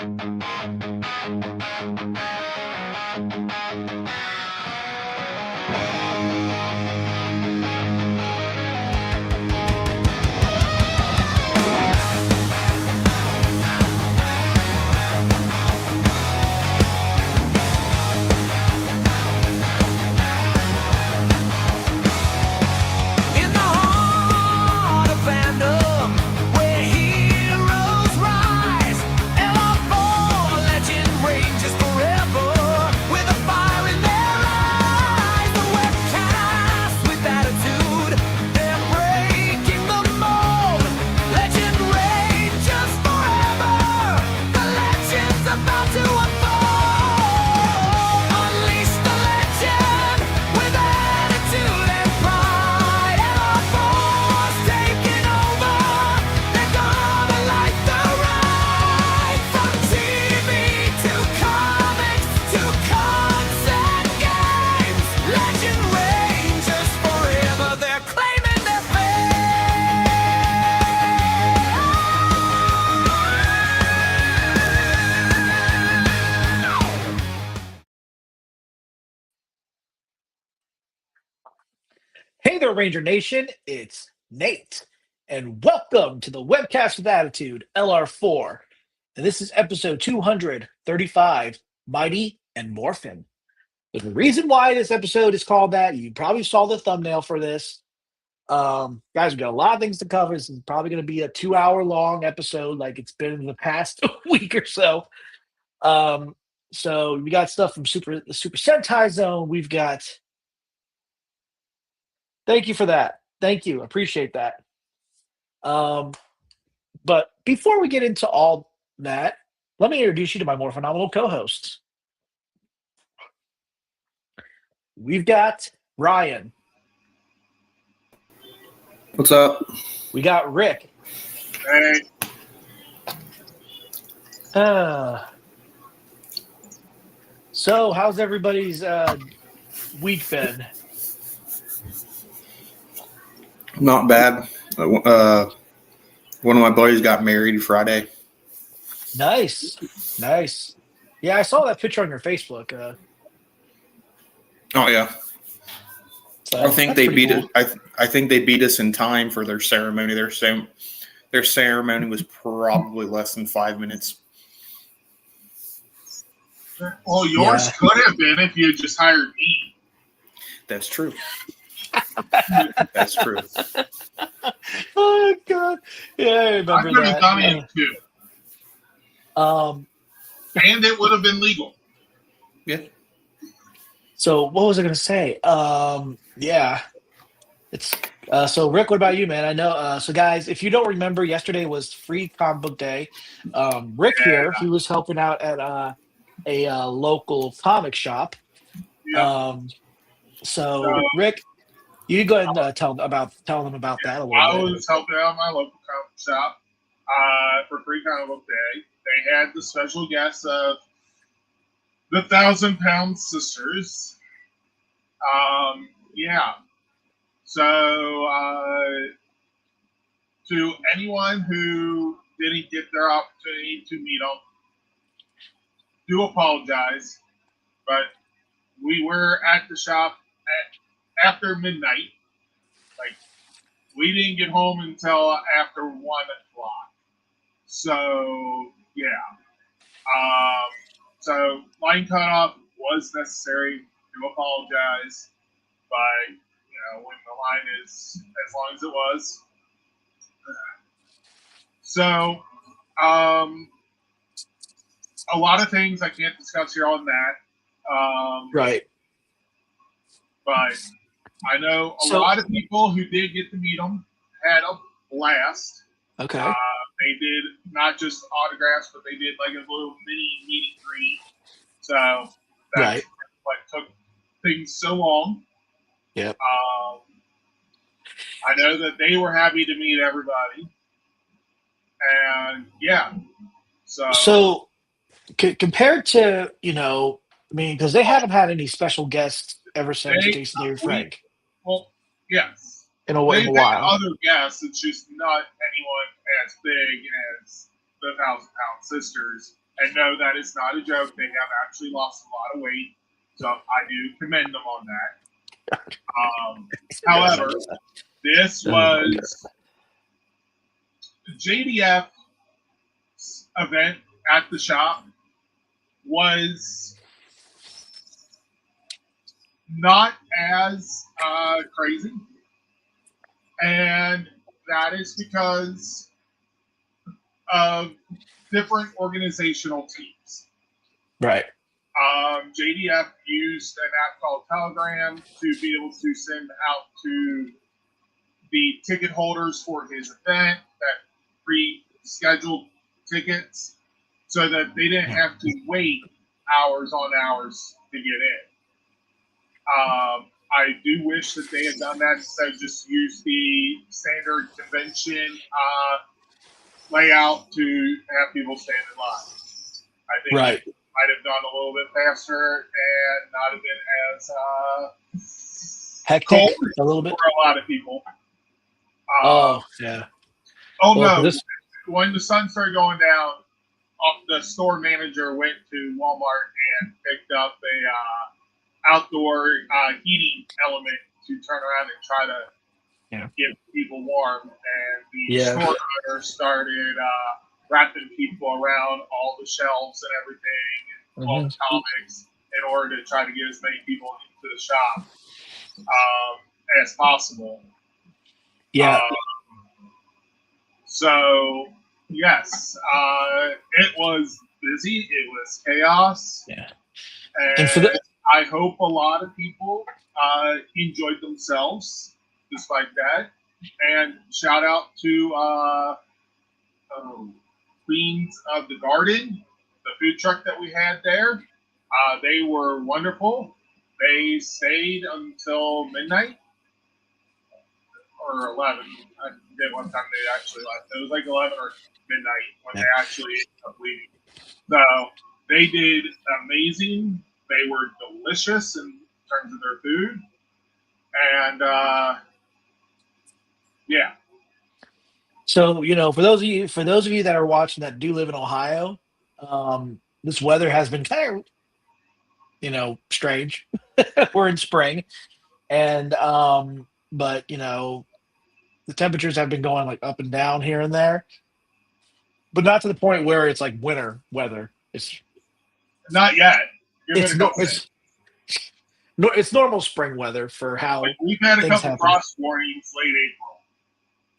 In the heart of fandom, where heroes rise, LR4 legend ranges forever, with a fire in their eyes. The webcast with attitude, they're breaking the mold. Legend ranges forever, the legend's about to unfold. Unleash the legend with attitude and pride. LR4's taking over, they're gonna light the ride. From TV to comics to concept games, Legend Rangers forever, they're claiming their fame. Hey there, Ranger Nation. It's Nate, and welcome to the Webcast with Attitude, LR4. And this is episode 235, Mighty and Morphin. There's a reason why this episode is called that. You probably saw the thumbnail for this. Guys, we've got a lot of things to cover. This is probably going to be a 2-hour long episode like it's been in the past week or so. So we got stuff from the Super Sentai Zone. We've got... Thank you for that. Thank you. Appreciate that. But before we get into all that, let me introduce you to my more phenomenal co-hosts. We've got Ryan. What's up? We got Rick. Hey, So how's everybody's week been? Not bad. One of my buddies got married Friday. Nice. Yeah, I saw that picture on your Facebook. Oh yeah, So I think that's they pretty beat cool. it. I think they beat us in time for their ceremony. Their ceremony was probably less than 5 minutes. well, yours Yeah. could have been if you had just hired me. That's true. That's true. Oh God. Yeah, I I remember could have that. done it too, and it would have been legal. Yeah. So what was I going to say? Yeah, it's so Rick. What about you, man? I know. So guys, if you don't remember, yesterday was Free Comic Book Day. Rick here, he was helping out at a local comic shop. Yeah. So Rick, you go ahead and tell them about that a little I bit. was helping out my local comic shop for Free Comic Book Day. They had the special guests of the 1,000-Pound Sisters. Yeah. So to anyone who didn't get their opportunity to meet them, do apologize, but we were at the shop after midnight. Like, we didn't get home until after 1 o'clock. So, yeah. So, line cutoff was necessary. Do apologize. But, when the line is as long as it was. So, a lot of things I can't discuss here on that. Right. But I know a So- lot of people who did get to meet them had a blast. Okay. They did not just autographs, but they did like a little mini meet and greet. So that's Right. what took things so long. Yep. I know that they were happy to meet everybody. And yeah. So compared to, because they haven't had any special guests ever since Jason David Frank Well, yes. in a They've had while. other guests, it's just not anyone as big as the 1,000-Pound Sisters And no, that is not a joke. They have actually lost a lot of weight, so I do commend them on that. However, this was JDF's event at the shop was not as crazy, and that is because of different organizational teams. Right. JDF used an app called Telegram to be able to send out to the ticket holders for his event that pre-scheduled tickets so that they didn't have to wait hours on hours to get in. I do wish that they had done that instead of just use the standard convention layout to have people stand in line. I think Right. it might have gone a little bit faster and not have been as Hectic cold a little bit. for a lot of people. Yeah. Oh Well, no! this- When the sun started going down, the store manager went to Walmart and picked up a outdoor heating element to turn around and try to get people warm. And the store owner started wrapping people around all the shelves and everything, and all the comics, in order to try to get as many people into the shop as possible. Yeah. So yes, it was busy. It was chaos. Yeah. And for the- I hope a lot of people enjoyed themselves despite that. And shout out to Queens of the Garden, the food truck that we had there. They were wonderful. They stayed until midnight or 11. I forget what time they actually left. It was like 11 or midnight when they actually ended up leaving. So they did amazing. They were delicious in terms of their food. And yeah. So, for those of you that are watching that do live in Ohio, this weather has been kind of, strange. We're in spring, and but the temperatures have been going like up and down here and there, but not to the point where it's like winter weather. It's Not yet. Give it it's a no, couple it's no, it's normal spring weather for how Like, we've had a things couple happen. frost warnings late April.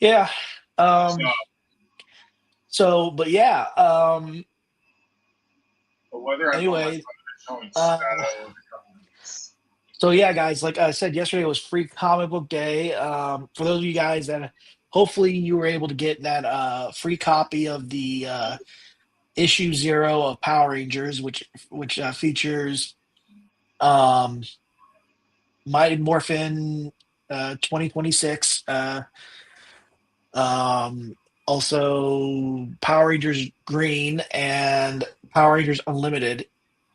Yeah. So But yeah. the weather has Anyway, showing So yeah, guys, like I said yesterday was Free Comic Book Day. For those of you guys that hopefully you were able to get that free copy of the issue 0 of Power Rangers, which features Mighty Morphin 2026. Also Power Rangers Green and Power Rangers Unlimited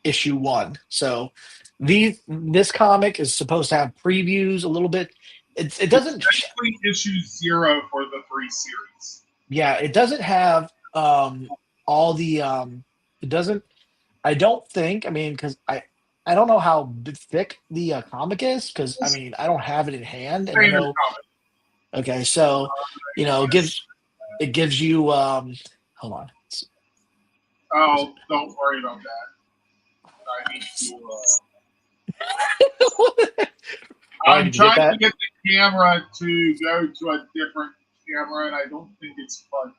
issue 1. So this comic is supposed to have previews a little bit. It doesn't. Basically, issue 0 for the 3 series. Yeah, it doesn't have all the. It doesn't. I don't think. I mean, because I don't know how thick the comic is. Because I mean, I don't have it in hand, and I Standard know. comic. Okay, so it gives you. Hold on. Oh, don't worry about that. I need to. Ryan, I'm did you get trying that? to get the camera to go to a different camera, and I don't think it's plugged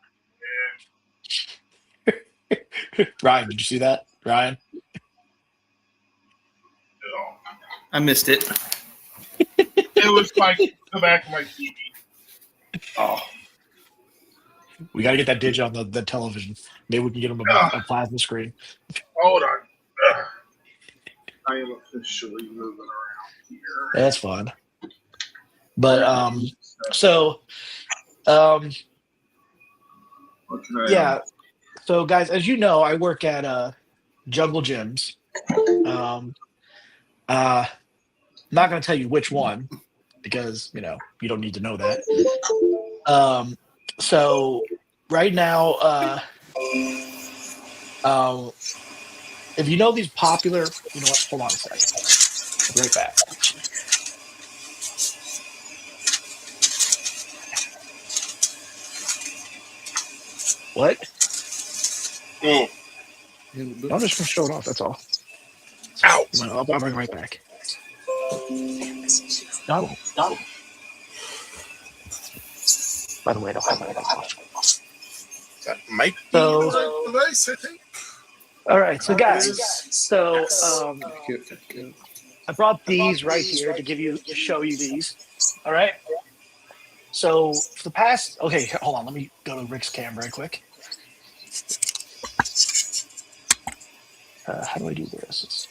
in. Ryan, did you see that? Ryan? No. I missed it. It was like the back of my TV. Oh, We got to get that digit on the television. Maybe we can get them a plasma screen. Hold on. I am officially moving around here. That's fun. But What can I yeah. So guys, as you know, I work at Jungle Gyms. Not going to tell you which one because you don't need to know that. So right now, If you know these popular, you know what? Hold on a second. I'll be right back. What? Oh, No, I'm just gonna show it off. That's all. ow! I'll bring it right back. No, no. By the way, I don't have my mouthwash. That might be So- the right device, I think. All right, so It guys, is. so Yes. I brought these right here to show you these. All right. So for the past, okay, hold on. Let me go to Rick's cam right quick. How do I do this?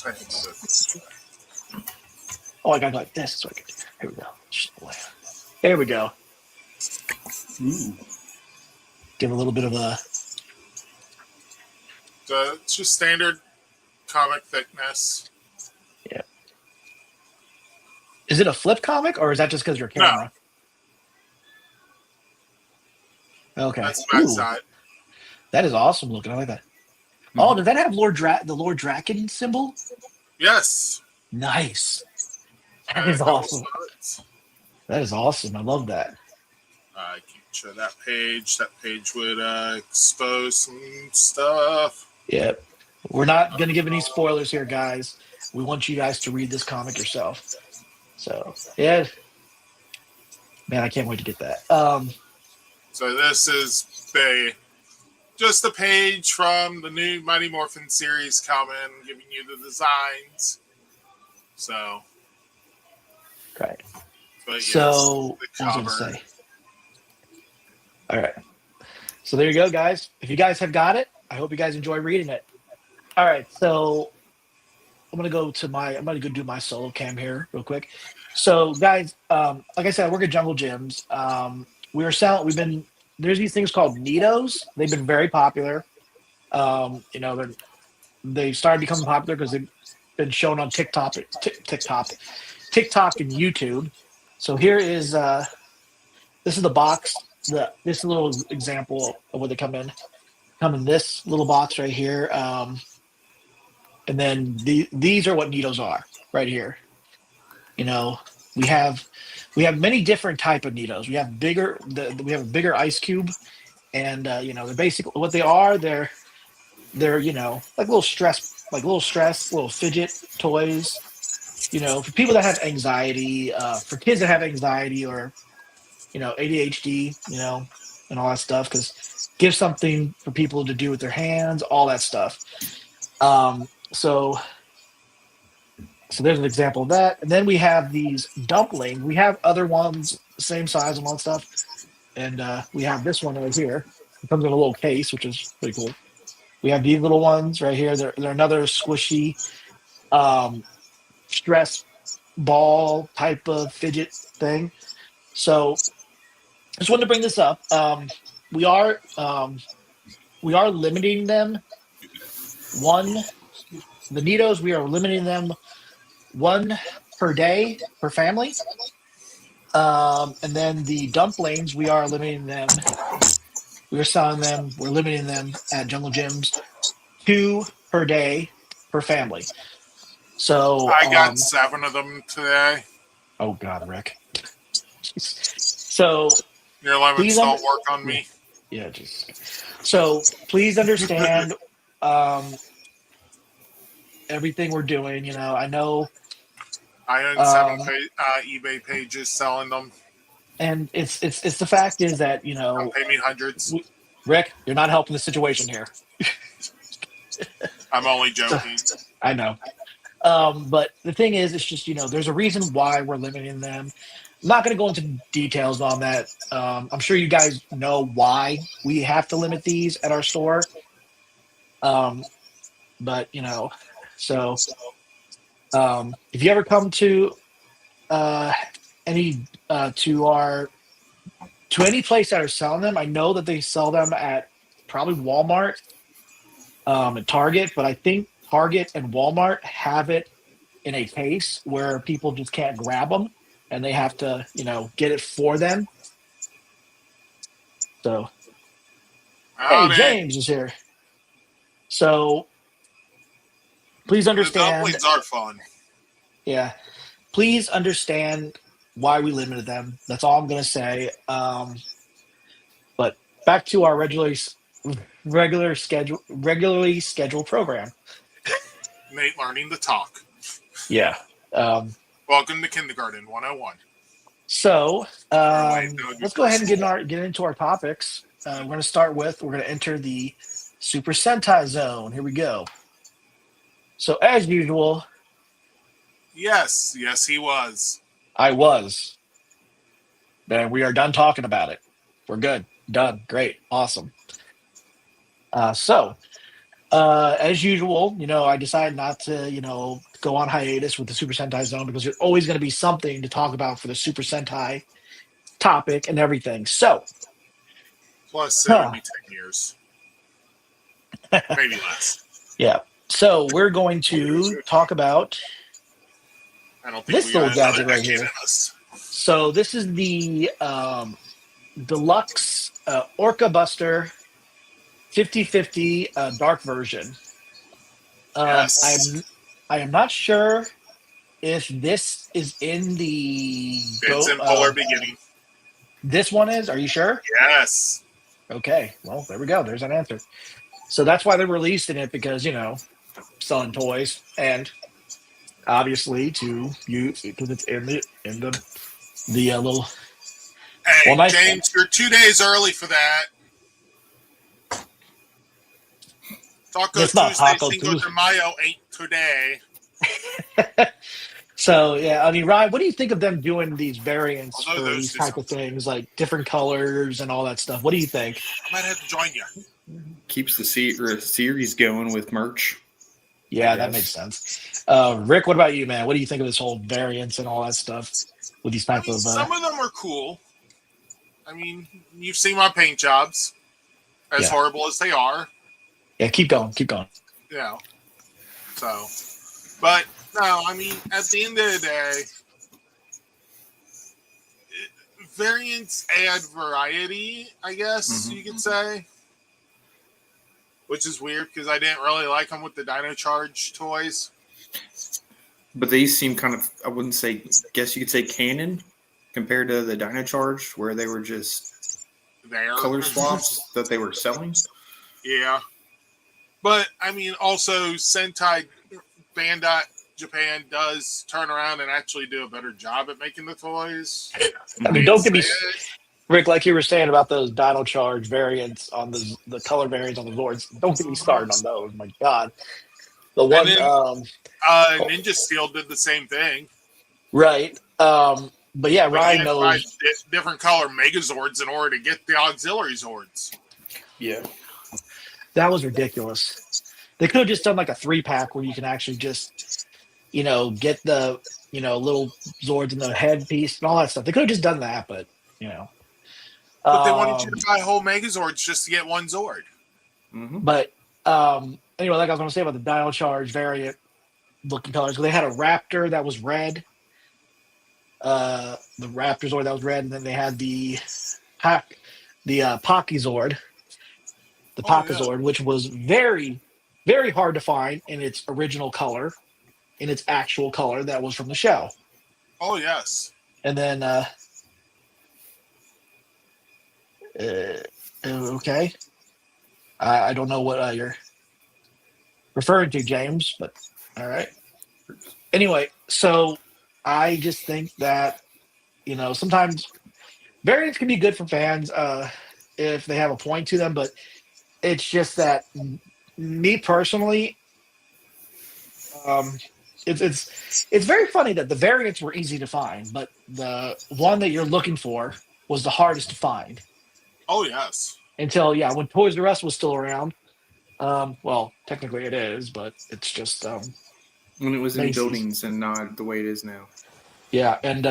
I think so. Oh, I got like this. So I can. Here we go. There we go. Ooh. Give a little bit of a. It's just standard comic thickness. Yeah. Is it a flip comic or is that just because your No. camera? Okay. That's the back Ooh, side. that is awesome looking. I like that. Mm-hmm. Oh, does that have the Lord Draken symbol? Yes. Nice. That And is a couple awesome. spots. That is awesome. I love that. I can show that page. That page would expose some stuff. Yep. We're not going to give any spoilers here, guys. We want you guys to read this comic yourself. So, yeah. Man, I can't wait to get that. So this is just a page from the new Mighty Morphin series coming, giving you the designs. So, Right. but yes, So, the what was I going to cover. say? All right. So there you go, guys. If you guys have got it, I hope you guys enjoy reading it. All right. So I'm gonna go do my solo cam here real quick. So guys, like I said, I work at Jungle Gyms. There's these things called Neatos. They've been very popular. They started becoming popular because they've been shown on TikTok and YouTube. So here is this is the box. This little example of what they come in. Come in this little box right here. And then these are what needles are right here. We have many different type of needles. We have we have a bigger ice cube, and they're basically what they are. They're like little stress, little fidget toys. For people that have anxiety, for kids that have anxiety or ADHD, and all that stuff. Because give something for people to do with their hands, all that stuff. So there's an example of that. And then we have these dumplings. We have other ones, same size and all that stuff. And we have this one right here. It comes in a little case, which is pretty cool. We have these little ones right here. They're another squishy stress ball type of fidget thing. So just wanted to bring this up. We are limiting them. The Neatos, we are limiting them one per day per family. And then the dumplings, we are limiting them. We are selling them. We're limiting them at Jungle Gyms 2 per day per family. So I got 7 of them today. Oh God, Rick. So Your limits Please don't work on me. yeah, so please understand everything we're doing. I know, I own 7 eBay pages selling them. and it's the fact is that Don't pay me hundreds. Rick, you're not helping the situation here. I'm only joking. I know. But the thing is, it's just, there's a reason why we're limiting them. I'm not going to go into details on that. I'm sure you guys know why we have to limit these at our store. But, so if you ever come to any place that are selling them, I know that they sell them at probably Walmart and Target, but I think Target and Walmart have it in a case where people just can't grab them and they have to, get it for them. So Hey, James is here. So please The understand. dumplings are fun. Yeah, please understand why we limited them. That's all I'm gonna say. But back to our regularly scheduled program. Nate learning to talk. Yeah. Welcome to Kindergarten 101. So Wait, that would be let's go ahead and preschool. get into our topics. We're going to start with we're going to enter the Super Sentai Zone. Here we go. So as usual, Yes, he was. I was. And we are done talking about it. We're good. Done. Great. Awesome. As usual, I decided not to, go on hiatus with the Super Sentai Zone because there's always going to be something to talk about for the Super Sentai topic and everything. So, Plus, it would be 10 years. Maybe less. yeah. So we're going to talk about I don't think this we little got another gadget right decade here. in us. So this is the deluxe Orca Buster 50/50 dark version. Yes. I am not sure if this is in the It's in Polar Beginning. this one is. Are you sure? Yes. Okay. Well, there we go. There's an answer. So that's why they're releasing it because selling toys and obviously to use because it's in the little. Hey, Well, nice. James, you're 2 days early for that. Taco It's not Tuesday, Taco Cinco de Tuesday. Mayo ain't today. So yeah, I mean, Ryan, what do you think of them doing these variants Although for those these two type of sound things, like different colors and all that stuff? What do you think? I might have to join you. Keeps the series going with merch. Yeah, I that guess. makes sense. Rick, what about you, man? What do you think of this whole variants and all that stuff with these type of? Some of them are cool. I mean, you've seen my paint jobs, as Yeah. horrible as they are. Yeah, keep going. So, but no, I mean, at the end of the day, variants add variety, I guess you could say. Which is weird because I didn't really like them with the Dino Charge toys. But these seem kind of, I wouldn't say, guess you could say canon compared to the Dino Charge where they were just There. color swaps that they were selling. Yeah. But, I mean, also, Sentai Bandai Japan does turn around and actually do a better job at making the toys. I mean, don't get me, Say it. Rick, like you were saying about those Dino Charge variants on the color variants on the Zords. Don't get me started on those. My God, the one, then- Ninja Steel did the same thing. right? But yeah, But you Ryan had to buy knows. different color Megazords in order to get the auxiliary Zords. Yeah. That was ridiculous. They could have just done like a 3-pack where you can actually just, get the, little Zords and the headpiece and all that stuff. They could have just done that, but. But they wanted you to buy whole Megazords just to get one Zord. Mm-hmm. But anyway, like I was going to say about the Dino Charge variant looking colors, they had a Raptor that was red. The Raptor Zord that was red, and then they had the Pocky Zord, the Pocky Zord, which was very, very hard to find in its original color, in its actual color that was from the show. Oh, yes. And then, okay. I don't know what you're referring to, James, but all right. Anyway, so I just think that, sometimes variants can be good for fans if they have a point to them, but it's just that me personally, it's very funny that the variants were easy to find, but the one that you're looking for was the hardest to find. Oh, yes. Until, when Toys R Us was still around. Well, technically it is, but it's just When it was in Macy's. buildings and not the way it is now. Yeah, and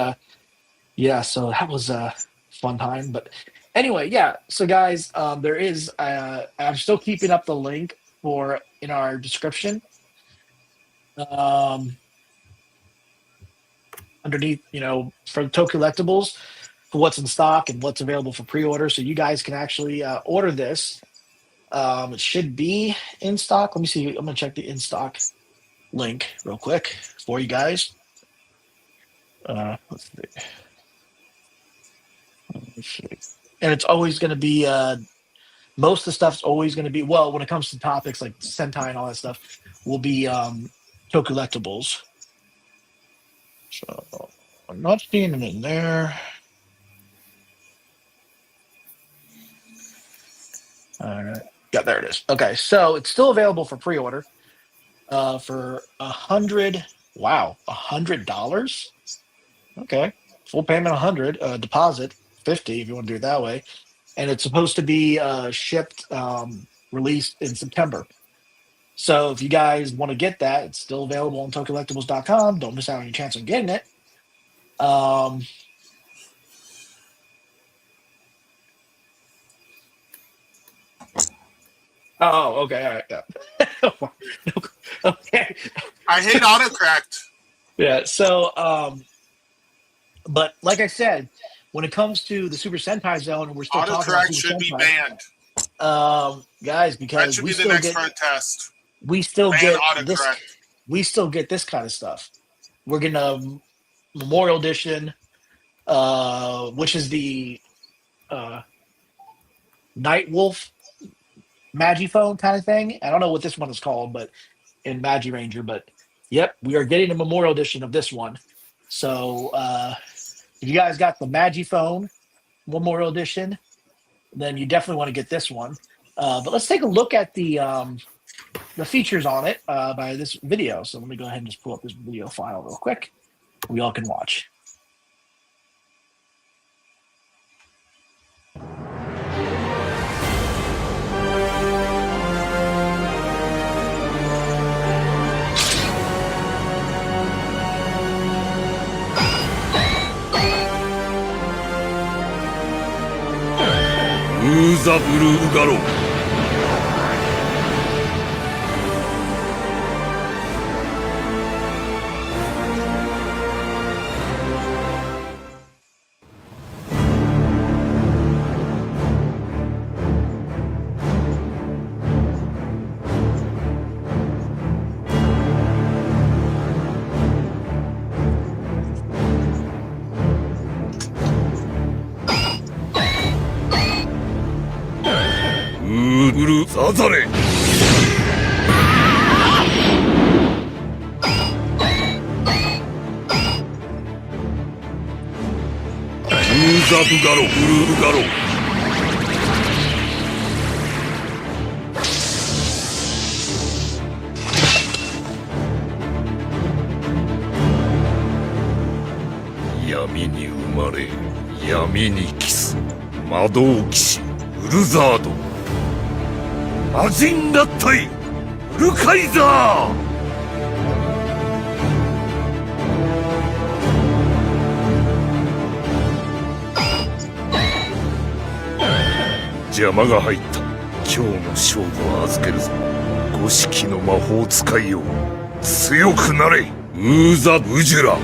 so that was a fun time. But anyway, so guys, there is I'm still keeping up the link for in our description. Underneath, for Tokullectibles, for what's in stock and what's available for pre-order, so you guys can actually order this It should be in stock. Let me see. I'm gonna check the in stock link real quick for you guys. Let's see. And it's always going to be most of the stuff's always going to be, well, when it comes to topics like Sentai and all that stuff, will be Tokullectibles. So I'm not seeing it in there. All right. Yeah, there it is. Okay, so it's still available for pre-order for $100. Okay, full payment 100, deposit 50 if you want to do it that way, and it's supposed to be shipped, released in September. So if you guys want to get that, it's still available on tokollectibles.com. Don't miss out on your chance on getting it. Um, oh, okay, all right, yeah. Okay, I hate autocorrect. yeah. So, but like I said, when it comes to the Super Sentai Zone, we're still talking about Autocorrect Super should be Sentai, banned. guys, That because should we be the still next get protest. we still Ban get this. autocorrect. We still get this kind of stuff. We're getting a Memorial Edition, which is the Night Wolf Magiphone kind of thing. I don't know what this one is called, but in Magi Ranger. But yep, we are getting a Memorial Edition of this one. So if you guys got the Magiphone Memorial Edition, then you definitely want to get this one. But let's take a look at the features on it by this video. So let me go ahead and just pull up this video file real quick. We all can watch. The Blue Garrow. Sazare. The Blue Garrow. Yami ni umare, Yami ni kisu, Madou Kishi, ウルザード。魔人合体ウルカイザー。邪魔が入った。今日の勝負は預けるぞ。五色の魔法使いよ、強くなれウーザ・ウジュラ。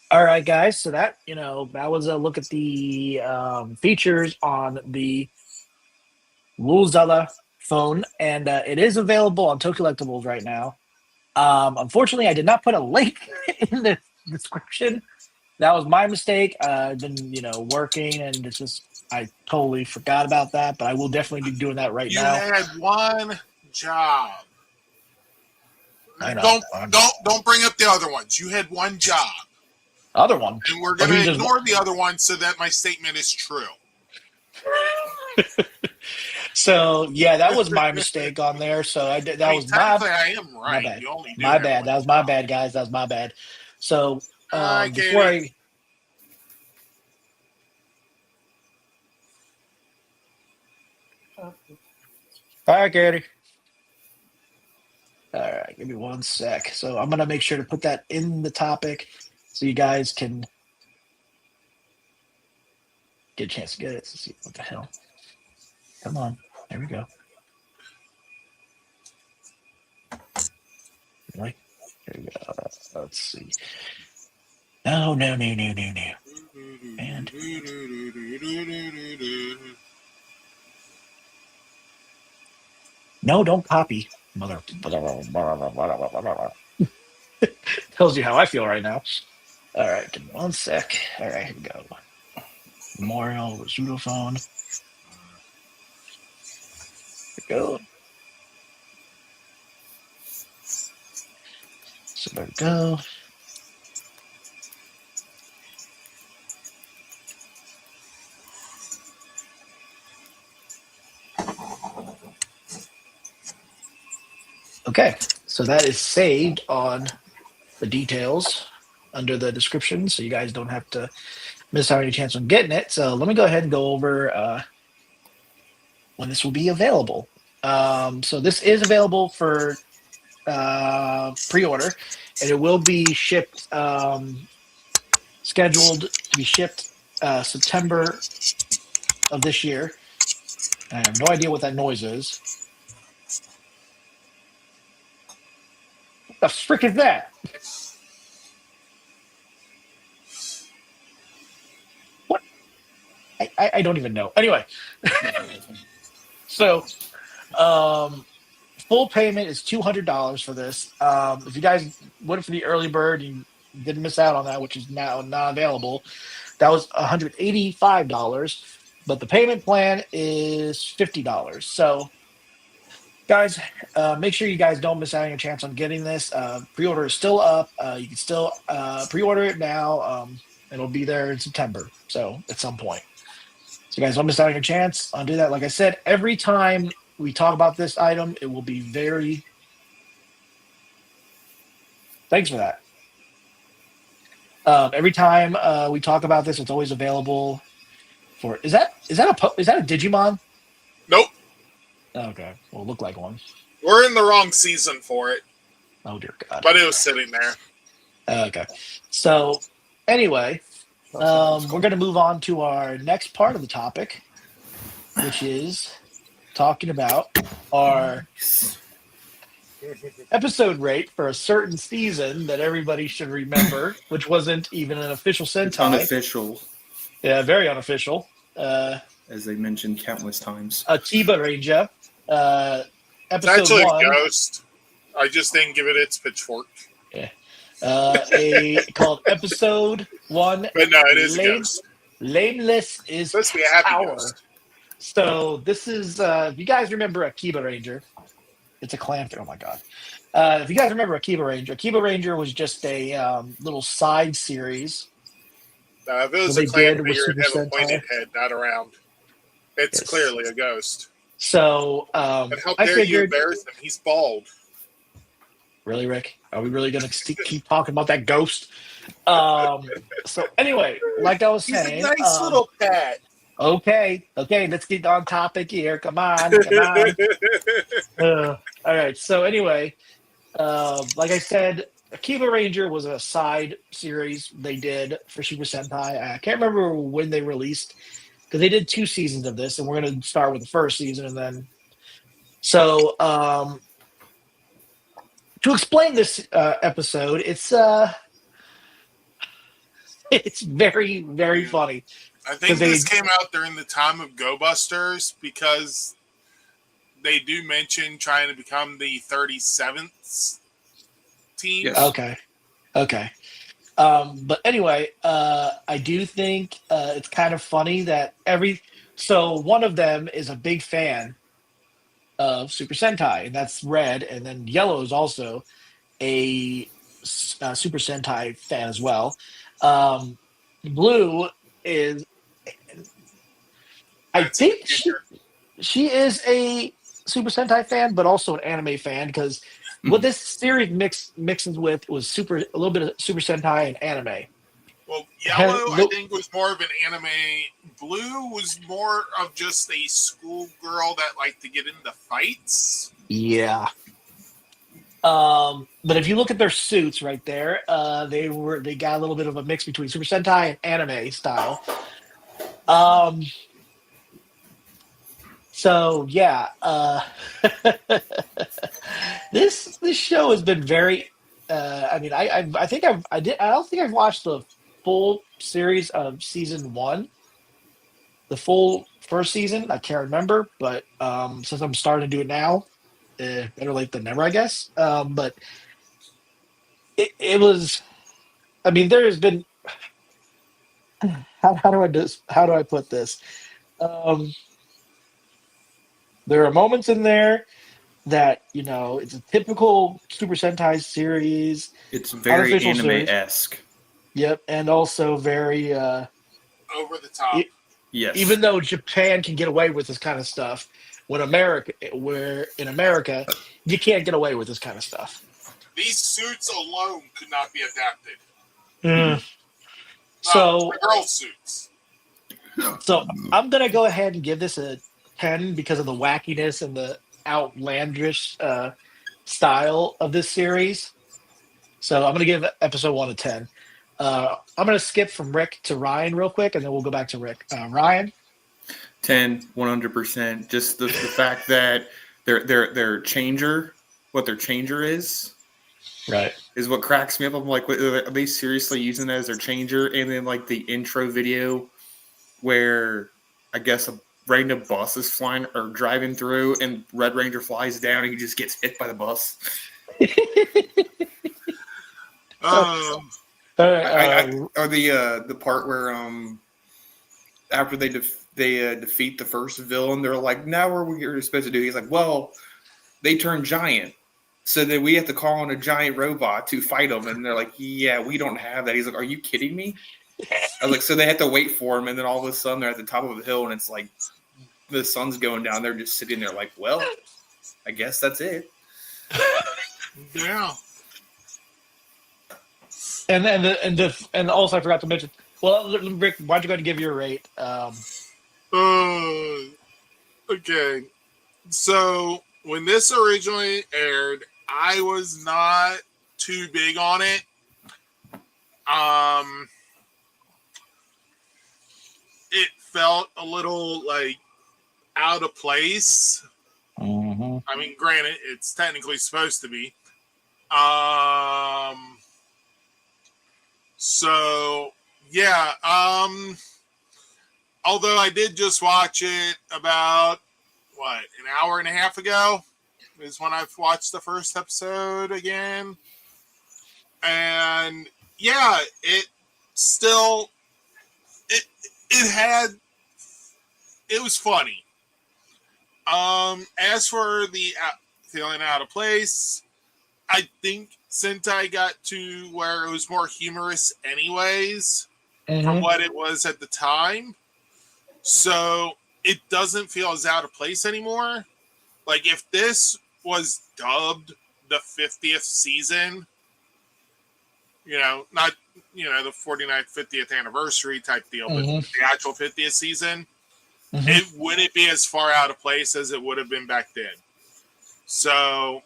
All right, guys. So that that was a look at the features on the Lulzala phone, and it is available on Tokollectibles right now. Unfortunately, I did not put a link in the description. That was my mistake. I've been working, and it's just I totally forgot about that. But I will definitely be doing that right You now. had one job. I know. Don't bring up the other ones. You had one job. Other one. And we're going to ignore the other one so that my statement is true. So yeah, that was my mistake on there. So I did. That was my. I am right. My bad. You only do My have bad. one That was my job. bad, guys. That was my bad. So Hi, before Katie. Hi, Katie. right, give me one sec. So I'm gonna make sure to put that in the topic so you guys can get a chance to get it. Let's see what the hell. Come on, there we go. Really? Here we go. Let's see. No. And no, don't copy. Mother. Tells you how I feel right now. All right, give me one sec. All right, here we go. Memorial pseudophone. Here we go. So there we go. Okay, so that is saved on the details under the description, so you guys don't have to miss out any chance on getting it. So let me go ahead and go over when this will be available. So this is available for pre-order, and it will be shipped, scheduled to be shipped September of this year. I have no idea what that noise is. What the frick is that? What? I don't even know. Anyway, so full payment is $200 for this. If you guys went for the early bird, you didn't miss out on that, which is now not available. That was $185, but the payment plan is $50. So, guys, make sure you guys don't miss out on your chance on getting this. Pre-order is still up. You can still pre-order it now. It'll be there in September, so at some point. So, you guys don't miss out on your chance on do that. Like I said, every time we talk about this item, it will be very. Thanks for that. Every time we talk about this, it's always available for. Is that a Digimon? Nope. Okay, well, look like one. We're in the wrong season for it. Oh dear God! But it was sitting there. Okay, so anyway, we're going to move on to our next part of the topic, which is talking about our episode rate for a certain season that everybody should remember, which wasn't even an official Sentai. It's unofficial. Yeah, very unofficial. As they mentioned countless times. Akiba Ranger. It's Episode actually 1. a ghost. I just didn't give it its pitchfork. Yeah. Called Episode 1. But no, it is a ghost. Lameless is Supposed to be a happy power. ghost. So this is, if you guys remember Akiba Ranger, it's a clan. Oh my God. If you guys remember Akiba Ranger was just a little side series. If it was What a they clan did with figure, it'd have Super a pointed Sentai. head, not around. It's Yes. clearly a ghost. So And how I dare you figured, embarrass him? He's bald. really, Rick? Are we really going to keep talking about that ghost? So anyway, like I was He's saying, a nice little cat. Okay, let's get on topic here. Come on. All right. So anyway, like I said, Akiba Ranger was a side series they did for Super Sentai. I can't remember when they released because they did 2 seasons of this, and we're going to start with the first season, and then. So to explain this episode, it's very, very funny. I think this came out during the time of Go Busters because they do mention trying to become the 37th team. Yes. Okay. But anyway, I do think it's kind of funny that so one of them is a big fan of Super Sentai, and that's Red, and then Yellow is also a Super Sentai fan as well. Blue is, I think she is a Super Sentai fan, but also an anime fan because what this series mixes with was a little bit of Super Sentai and anime. Well, Yellow, I think, was more of an anime. Blue was more of just a schoolgirl that liked to get into fights. Yeah. But if you look at their suits right there, they got a little bit of a mix between Super Sentai and anime style. Um, so yeah, this show has been very. I mean, I think I don't think I've watched the full series of season one, the full first season. I can't remember, but since I'm starting to do it now, better late than never, I guess. But it was. I mean, there has been. How do I put this? Um, there are moments in there that it's a typical Super Sentai series, It's very unofficial series. anime-esque. Yep, and also very. Over the top. Yes. Even though Japan can get away with this kind of stuff, where in America you can't get away with this kind of stuff. These suits alone could not be adapted. So the girl suits. So I'm gonna go ahead and give this a 10 because of the wackiness and the outlandish style of this series. So I'm gonna give episode 1 a 10. I'm gonna skip from Rick to Ryan real quick, and then we'll go back to Rick. Ryan, 10, 100%. Just the fact that their changer, what their changer is what cracks me up. I'm like, are they seriously using that as their changer? And then like the intro video where I guess a random bus is flying or driving through, and Red Ranger flies down and he just gets hit by the bus. Or the part where after they defeat the first villain, they're like, now what are we supposed to do? He's like, well, they turn giant, so then we have to call on a giant robot to fight them. And they're like, yeah, we don't have that. He's like, are you kidding me? I was like, so they have to wait for him, and then all of a sudden they're at the top of the hill, and it's like the sun's going down. They're just sitting there like, well, I guess that's it. Yeah. And also I forgot to mention. Well, Rick, why don't you go ahead and give your rate? Okay. So when this originally aired, I was not too big on it. It felt a little like out of place. Mm-hmm. I mean, granted, it's technically supposed to be. So yeah. Although I did just watch it about an hour and a half ago is when I've watched the first episode again. And yeah, it was funny. As for the feeling out of place, I think Sentai got to where it was more humorous anyways from what it was at the time. So it doesn't feel as out of place anymore. Like if this was dubbed the 50th season, not, the 49th, 50th anniversary type deal, but the actual 50th season, it wouldn't be as far out of place as it would have been back then. So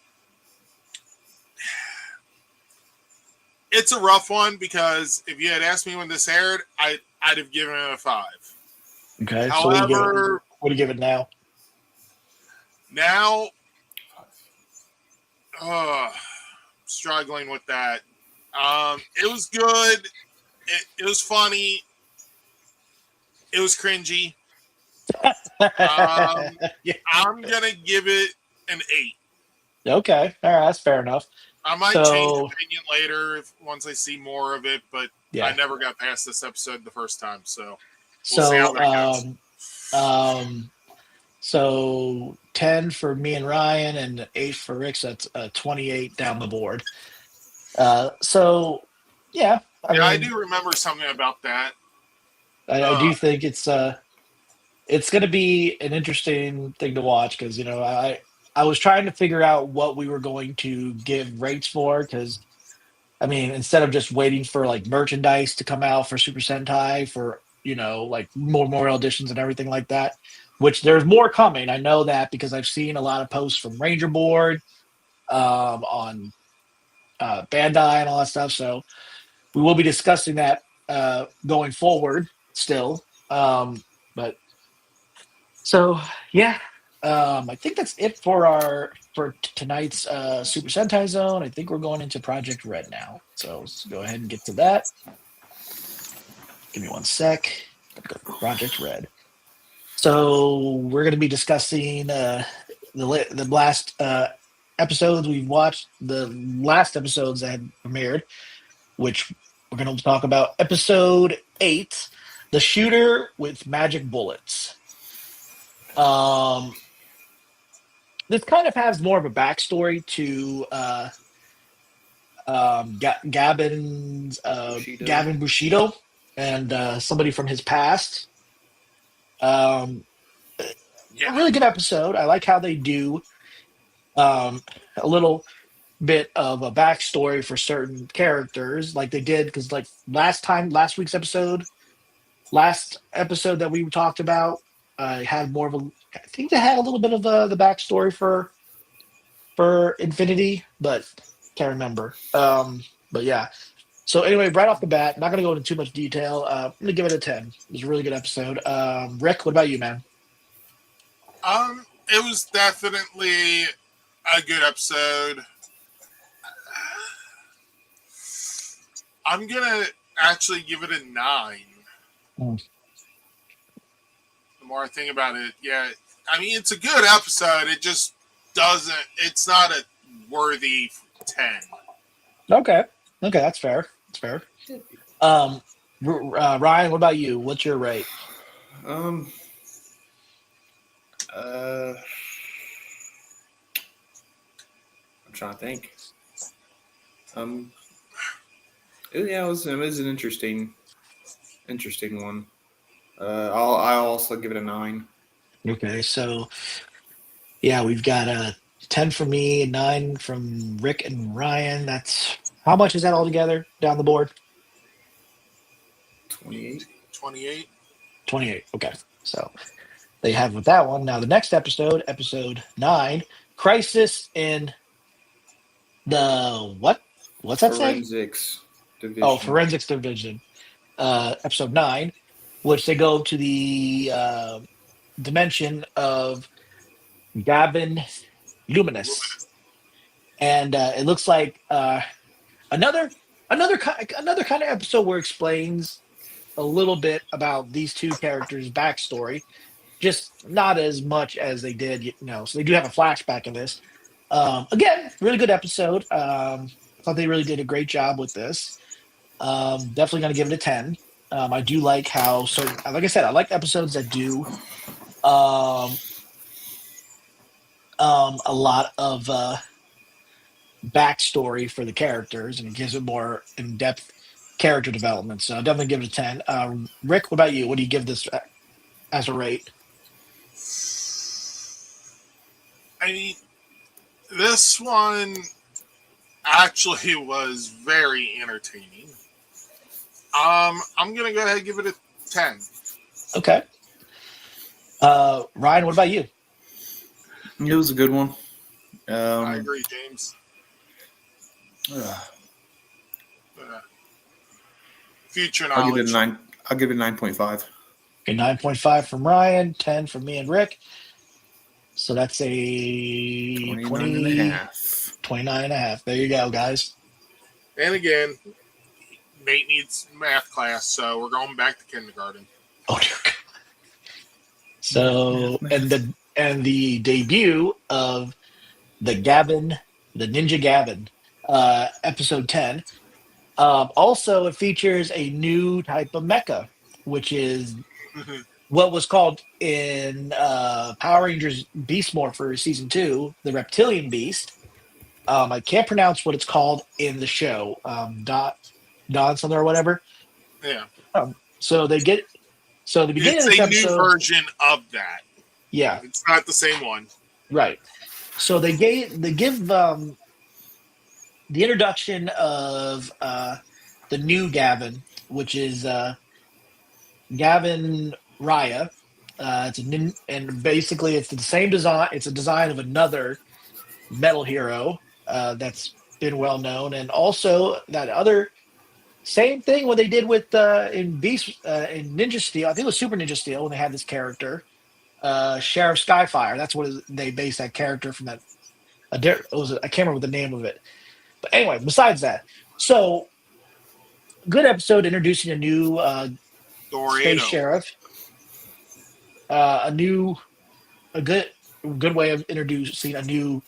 it's a rough one because if you had asked me when this aired, I'd have given it a 5. Okay. However, what do you give it now? Now, struggling with that. It was good. It was funny. It was cringy. Yeah. I'm gonna give it an 8. Okay. All right. That's fair enough. I might change opinion later once I see more of it, but I never got past this episode the first time, so we'll see how that goes. So 10 for me and Ryan and 8 for Rick. So that's 28 down the board. I do remember something about that. I do think it's going to be an interesting thing to watch because I was trying to figure out what we were going to give rates for because I mean instead of just waiting for like merchandise to come out for Super Sentai for like more memorial editions and everything like that, which there's more coming. I know that because I've seen a lot of posts from Ranger Board. on Bandai and all that stuff. So we will be discussing that going forward still. But so yeah, I think that's it for tonight's Super Sentai Zone. I think we're going into Project Red now. So let's go ahead and get to that. Give me one sec. Project Red. So we're going to be discussing the last episodes we've watched, the last episodes that had premiered, which we're going to talk about episode 8, The Shooter with Magic Bullets. This kind of has more of a backstory to Gavin Bushido and somebody from his past. A really good episode. I like how they do a little bit of a backstory for certain characters, like they did, because like last episode that we talked about, had more of a. I think they had a little bit of the backstory for Infinity, but can't remember. But yeah. So anyway, right off the bat, not going to go into too much detail. I'm going to give it a 10. It was a really good episode. Rick, what about you, man? It was definitely a good episode. I'm gonna actually give it a 9. The more I think about it, yeah. I mean, it's a good episode. It just doesn't. It's not a worthy 10. Okay, that's fair. That's fair. Ryan, what about you? What's your rate? I'm trying to think. Yeah, it was an interesting one. I'll also give it a 9. Okay, so yeah, we've got a 10 from me, a 9 from Rick and Ryan. That's how much is that all together down the board? 28. 28. 28. Okay, so they have with that one. Now the next episode, episode 9, Crisis in the what? What's that say? Forensics Division. Oh, Forensics Division. Episode 9, which they go to the dimension of Gavin Luminous, and it looks like another kind of episode where it explains a little bit about these two characters' backstory, just not as much as they did, So they do have a flashback in this. Again, really good episode. I thought they really did a great job with this. Definitely going to give it a 10. I do like how certain, like I said, I like episodes that do a lot of backstory for the characters, and it gives it more in-depth character development. So I'll definitely give it a 10. Rick, what about you? What do you give this as a rate? I mean, this one actually was very entertaining. I'm gonna go ahead and give it a 10. Okay. Ryan, what about you? It was a good one. I agree, James. Future knowledge. I'll give it a 9. I'll give it 9.5. Okay, 9.5 from Ryan, 10 from me and Rick. So that's a 29 and a half. There you go, guys. And again, Nate needs math class, so we're going back to kindergarten. Oh dear God. So and the debut of the Ninja Gavin, episode 10. Also, it features a new type of mecha, which is what was called in Power Rangers Beast Morpher Season 2, the Reptilian Beast. I can't pronounce what it's called in the show. Don something or whatever. Yeah. So the beginning it's of this a episode, new version of that. Yeah. It's not the same one. Right. So they give the introduction of the new Gavin, which is Gavin Raya. And basically it's the same design. It's a design of another metal hero, that's been well known, and also that other same thing what they did with in Ninja Steel. I think it was Super Ninja Steel when they had this character, Sheriff Skyfire. That's what they based that character from that. I can't remember the name of it, but anyway. Besides that, so good episode introducing a new space Dorado. sheriff, a good way of introducing a new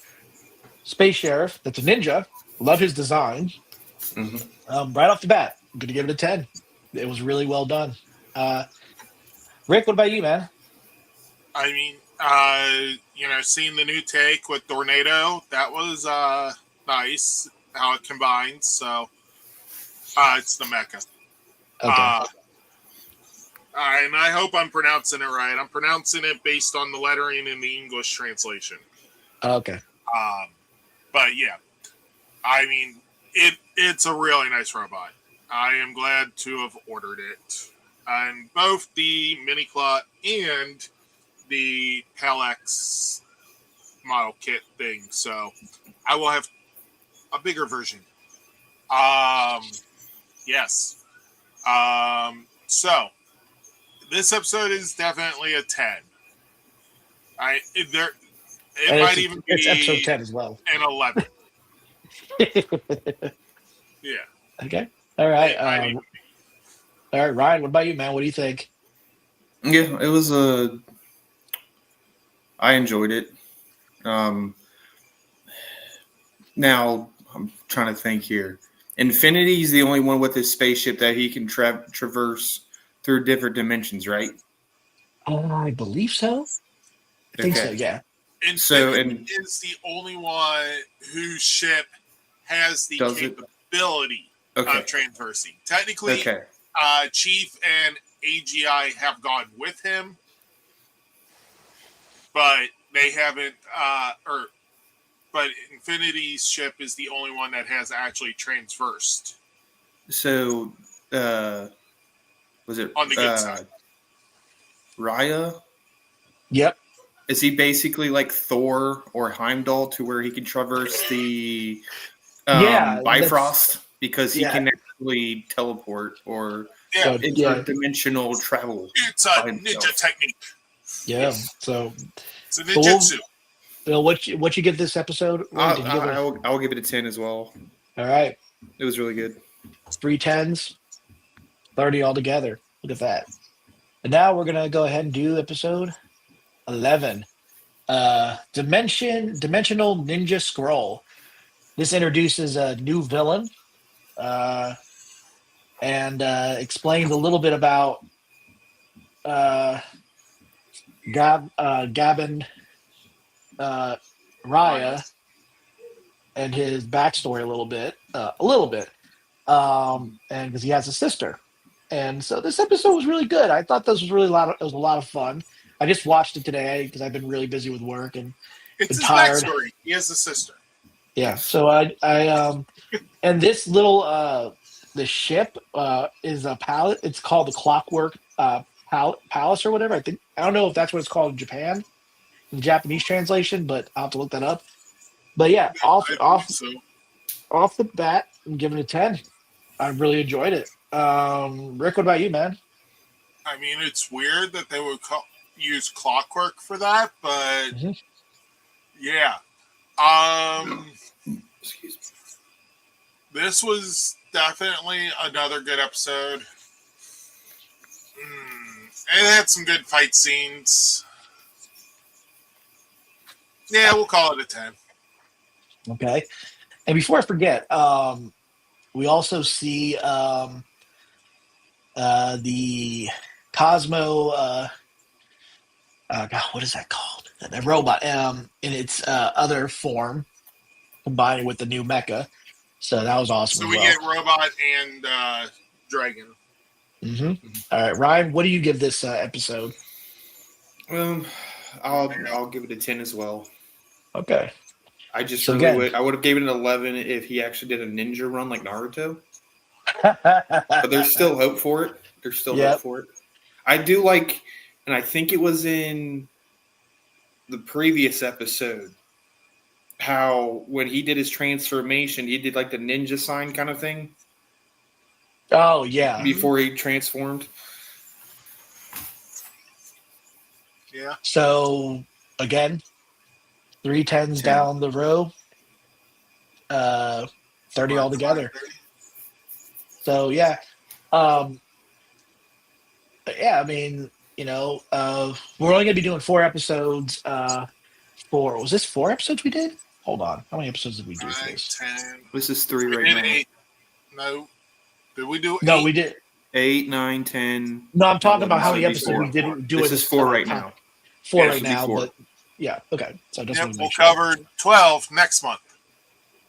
space sheriff that's a ninja. Love his design. Mhm. Right off the bat, I'm gonna give it a 10. It was really well done. Uh, Rick, what about you, man? I mean, seeing the new take with Tornado, that was nice how it combines. So it's the mecha. Okay. And I hope I'm pronouncing it right. I'm pronouncing it based on the lettering in the English translation. Okay. But yeah, I mean, it's a really nice robot. I am glad to have ordered it. And both the mini clot and the Palex model kit thing. So I will have a bigger version. Yes. So this episode is definitely a 10. It And might even be it's episode 10 as well. an 11. Yeah. Okay. All right. It might even All right, Ryan, what about you, man? What do you think? Yeah, it was I enjoyed it. Now I'm trying to think here. Infinity's the only one with his spaceship that he can traverse through different dimensions, right? I believe so. I think so, Okay. yeah. Infinity is the only one whose ship has the Does it? capability Okay. of transversing. Technically, Okay. Chief and AGI have gone with him, but they haven't. But Infinity's ship is the only one that has actually transversed So, was it on the good side. Raya? Yep. Is he basically like Thor or Heimdall to where he can traverse the Yeah, Bifrost because he yeah. can actually teleport or Yeah, So, yeah. interdimensional travel? it's a by ninja himself. technique. Yeah. So, It's a ninjutsu. Bill, what you give this episode? Did you give it? I'll give it a 10 as well. All right. It was really good. 3 10s, 30 altogether. Look at that. And now we're gonna go ahead and do episode 11. Dimensional Ninja Scroll. This introduces a new villain, and explains a little bit about Gavin Raya and his backstory a little bit, and because he has a sister. And so this episode was really good. I thought this was really it was a lot of fun. I just watched it today because I've been really busy with work and It's been his tired. backstory. He has a sister. Yeah. So I and this little the ship is a palette. It's called the Clockwork Palace or whatever. I don't know if that's what it's called in Japan, in the Japanese translation, but I'll have to look that up. But yeah, off the bat, I'm giving it a 10. I really enjoyed it. Rick, what about you, man? I mean, it's weird that they would use Clockwork for that, but Mhm. yeah. Excuse me. This was definitely another good episode. It had some good fight scenes. Yeah, we'll call it a 10. Okay. And before I forget, we also see the Cosmo. God, what is that called? The robot in its other form, combining with the new mecha. So that was awesome. So as we well. get Robot and Dragon. All right, Ryan, what do you give this episode? I'll give it a 10 as well. Okay. I just So really again- would. I would have given it an 11 if he actually did a ninja run like Naruto. But there's still hope for it. There's still Yep. hope for it. I do like, and I think it was in the previous episode how when he did his transformation, he did like the ninja sign kind of thing Oh yeah. before he transformed. Yeah. So again, 3 10s down the row, 30 altogether. So yeah, um, but yeah. I mean, we're only gonna be doing 4 episodes. Was this 4 episodes we did? Hold on, how many episodes did we do for 9, this? 10. This is 3 We right did now. 8. No. Did we do 8? No, we did. 8, 9, 10. No, I'm talking about 11, how so many it'd be episodes we 4. did do This in is this 4 right now. Four Yeah, right this would be now, 4. but yeah, okay. So I just Yep, want to we'll make sure. cover 12 next month.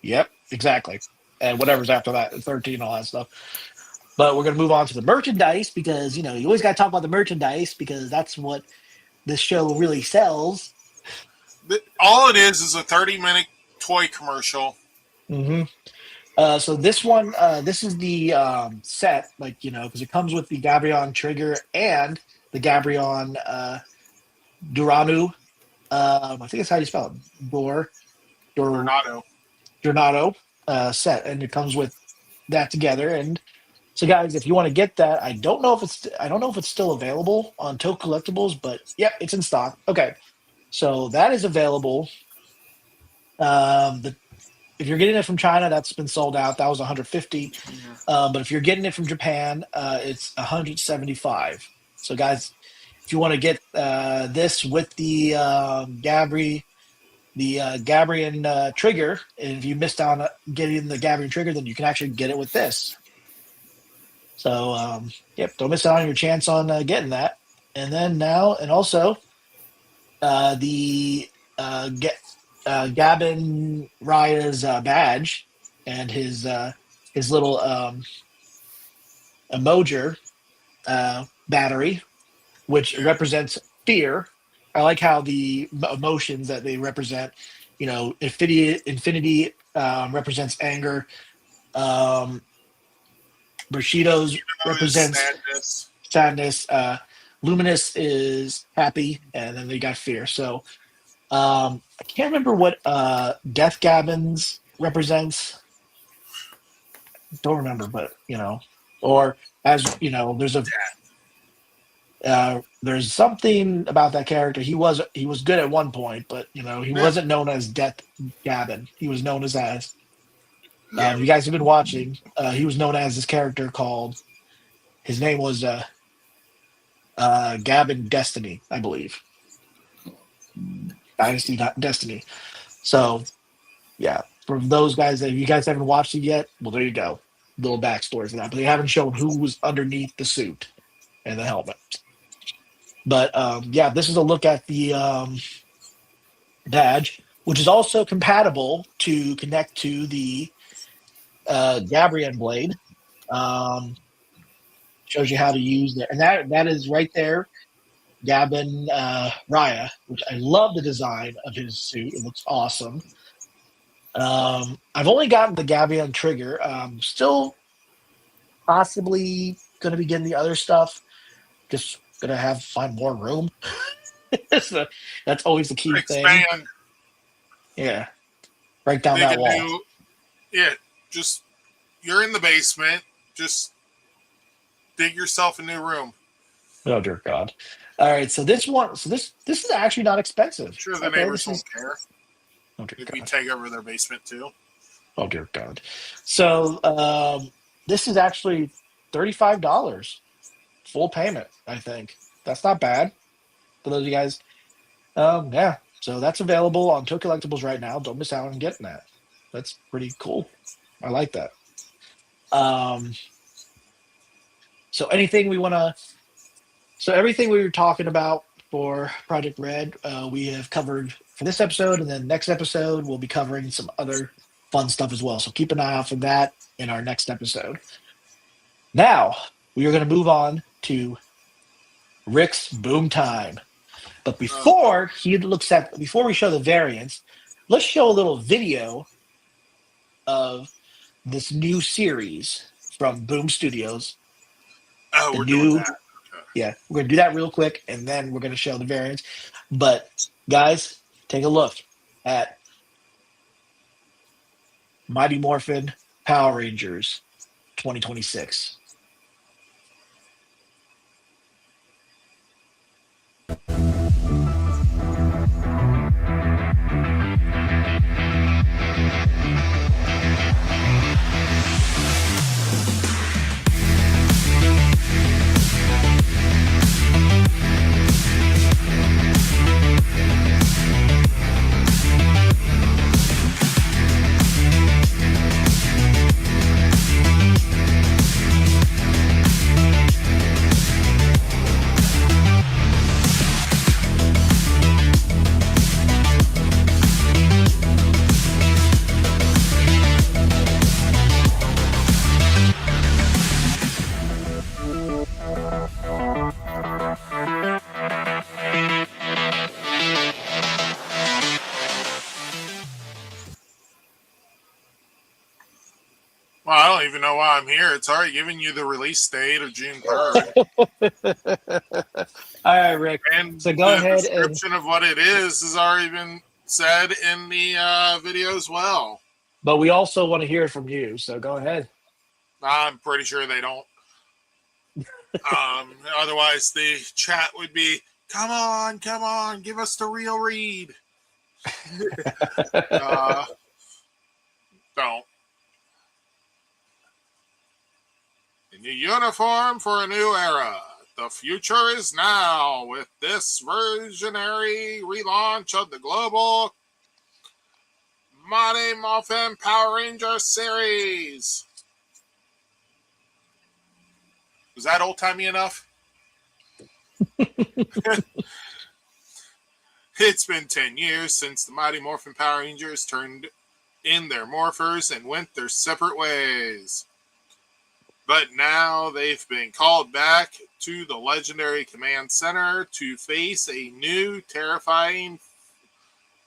Yep, exactly. And whatever's after that, 13, all that stuff. But we're going to move on to the merchandise because, you always got to talk about the merchandise because that's what this show really sells. All it is a 30-minute toy commercial. Mm-hmm. So this one, this is the set, because it comes with the Gabrion trigger and the Gabrion Duranu. I think that's how you spell it. Tornado. Jornado set, and it comes with that together. And so, guys, if you want to get that, I don't know if it's still available on Tokullectibles, but yep, it's in stock. Okay, so that is available. If you're getting it from China, that's been sold out. That was 150. But if you're getting it from Japan, it's 175. So, guys, if you want to get this with the Gabrion trigger, and if you missed out on getting the Gabrion trigger, then you can actually get it with this. So, yep, don't miss out on your chance on getting that. And then also the Gavin Raya's badge and his little emoji battery, which represents fear. I like how the emotions that they represent. Infinity represents anger. Bushido's represents sadness. Luminous is happy, and then they got fear. So I can't remember what Death Gabbins represents. Don't remember, but or as there's something about that character. He was good at one point, but he wasn't known as Death Gabbin. He was known as if you guys have been watching, he was known as this character called. His name was Gavin Destiny, I believe. Dynasty Destiny. So, yeah, for those guys that you guys haven't watched it yet, well, there you go. Little backstory for that. But they haven't shown who was underneath the suit and the helmet. But yeah, this is a look at the badge, which is also compatible to connect to the Gabrion blade. Shows you how to use it, and that is right there. Gavin Raya, which I love the design of his suit. It looks awesome. I've only gotten the Gavion trigger. Still possibly going to be getting the other stuff. Just going to find more room. So that's always the key thing. Yeah. Break down that wall. Just you're in the basement. Just dig yourself a new room. Oh dear God. All right, so this is actually not expensive. I'm sure the neighbors won't care. Oh dear If God. we take over their basement too. Oh dear God. So this is actually $35 full payment. I think that's not bad for those of you guys. Yeah. So that's available on Tokullectibles right now. Don't miss out on getting that. That's pretty cool. I like that. So anything we want to. So everything we were talking about for Project Red, we have covered for this episode, and then next episode we'll be covering some other fun stuff as well. So keep an eye out for that in our next episode. Now we are going to move on to Rick's Boom Time. But before we show the variants, let's show a little video of this new series from Boom Studios. Oh, we're doing that. Yeah, we're going to do that real quick, and then we're going to show the variants. But, guys, take a look at Mighty Morphin Power Rangers 2026. Well, I don't even know why I'm here. It's already giving you the release date of June 3rd. All right, Rick. And So go the ahead and description of what it is has already been said in the video as well. but we also want to hear from you. So go ahead. I'm pretty sure they don't. Otherwise, the chat would be, come on, give us the real read. Don't. In the uniform for a new era. The future is now with this versionary relaunch of the global Mighty Morphin Power Ranger series. Was that old-timey enough? It's been 10 years since the Mighty Morphin Power Rangers turned in their morphers and went their separate ways. But now they've been called back to the legendary command center to face a new terrifying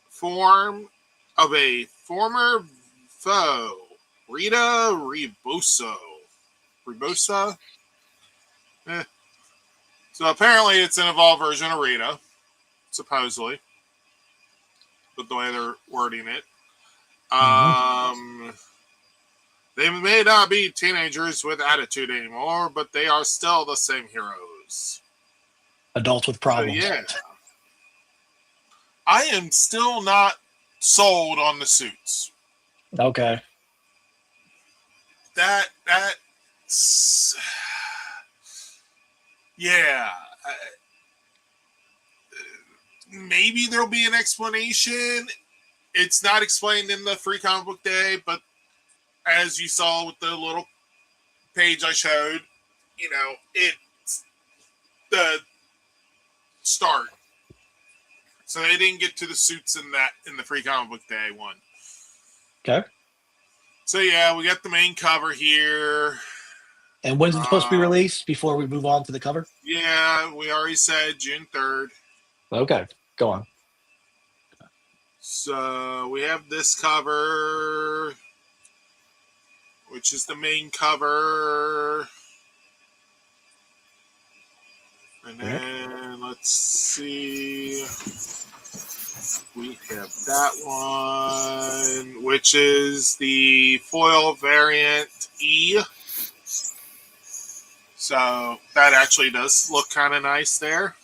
form of a former foe, Rita Rebosa. Rebosa? So apparently it's an evolved version of Rita, supposedly, with the way they're wording it. They may not be teenagers with attitude anymore, but they are still the same heroes. Adults with problems. So, yeah. I am still not sold on the suits. Okay. That's... Yeah. Maybe there'll be an explanation. It's not explained in the free comic book day, but as you saw with the little page I showed, it's the start. So they didn't get to the suits in the free comic book day one. Okay. So yeah, we got the main cover here. And when's it supposed to be released before we move on to the cover? Yeah, we already said June 3rd. Okay, go on. So we have this cover, which is the main cover. And then let's see. We have that one, which is the foil variant E. So that actually does look kind of nice there.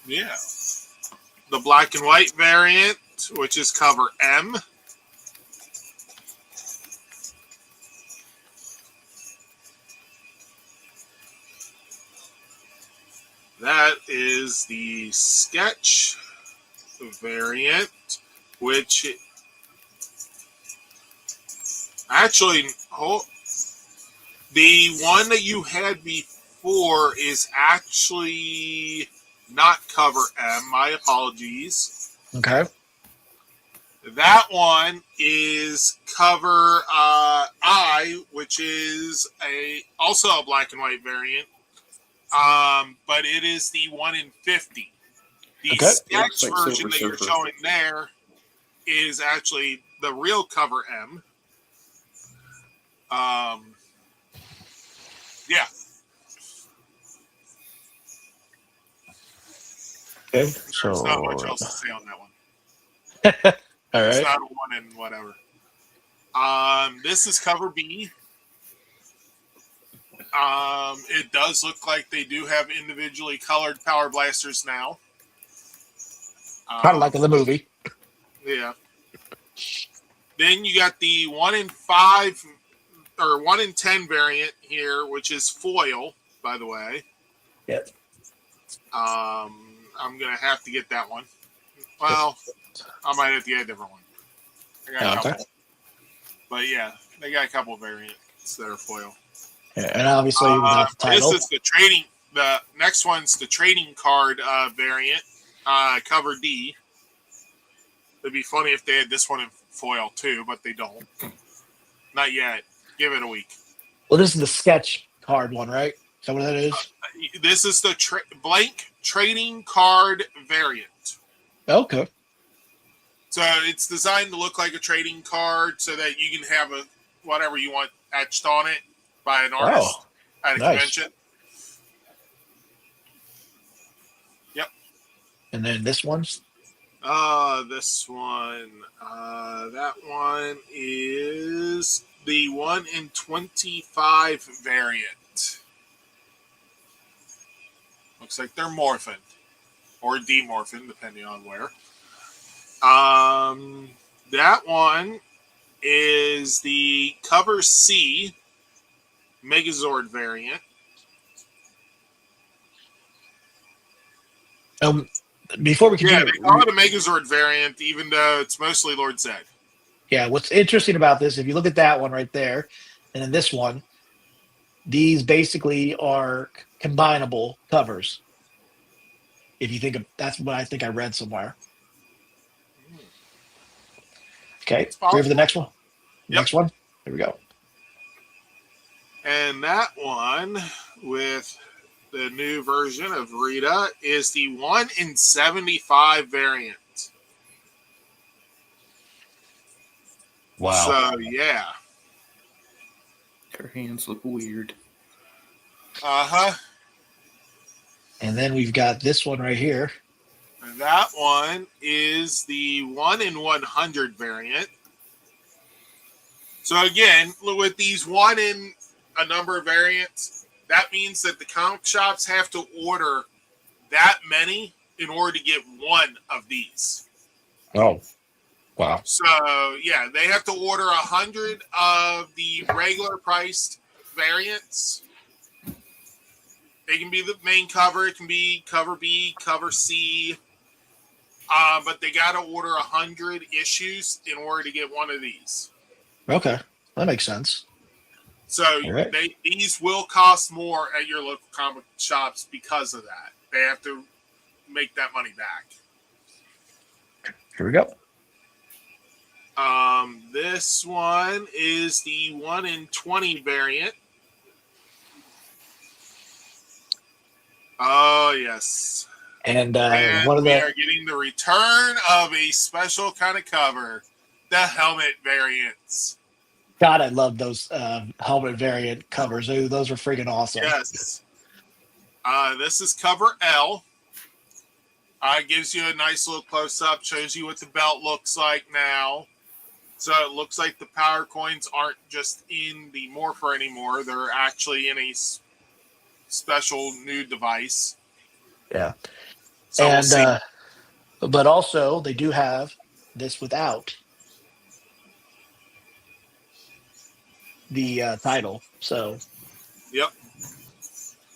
Yeah. The black and white variant, which is cover M. That is the sketch variant, which actually, the one that you had before is actually not cover M. My apologies. Okay. That one is cover I, which is also a black and white variant. But it is the 1 in 50. The sketch version that you're showing there is actually the real cover M. Yeah. Okay, There's not much else to say on that one. All It's right. not a one and whatever. This is cover B. It does look like they do have individually colored power blasters now. Kind of like in the movie. Yeah. Then you got the 1 in 5 or 1 in 10 variant here, which is foil, by the way. Yep. I'm gonna have to get that one. Well, I might have to get a different one. I got a couple. But yeah, they got a couple of variants that are foil. Yeah, and obviously without the title. This is the trading. The next one's the trading card variant, cover D. It'd be funny if they had this one in foil too, but they don't. Not yet. Give it a week. Well, this is the sketch card one, right? Is that what that is? This is the blank trading card variant. Okay. So it's designed to look like a trading card so that you can have a whatever you want etched on it by an artist at a convention. Yep. And then this one's? This one. That one is the 1 in 25 variant. Looks like they're Morphin or demorphin, depending on where. That one is the cover C Megazord variant. Before we continue, they call it a Megazord variant, even though it's mostly Lord Zed. Yeah, what's interesting about this, if you look at that one right there, and then this one, these basically are combinable covers. If you think of, that's what I think I read somewhere. Okay, ready for the next one? Next one? Here we go. And that one with the new version of Rita is the 1 in 75 variant. Wow. So, yeah. Her hands look weird. Uh-huh. And then we've got this one right here. And that one is the 1 in 100 variant. So again, with these 1 in a number of variants, that means that the comic shops have to order that many in order to get one of these. Oh, wow. So, yeah, they have to order 100 of the regular priced variants. It can be the main cover. It can be cover B, cover C. But they got to order 100 issues in order to get one of these. Okay, that makes sense. So right. These will cost more at your local comic shops because of that. They have to make that money back. Here we go. This one is the 1 in 20 variant. Oh, yes. And we are getting the return of a special kind of cover, the helmet variants. God, I love those helmet variant covers. Those are freaking awesome. Yes. This is cover L. It gives you a nice little close-up, shows you what the belt looks like now. So it looks like the power coins aren't just in the Morpher anymore. They're actually in a special new device. Yeah. So and we'll see. But also they do have this without the title. So Yep.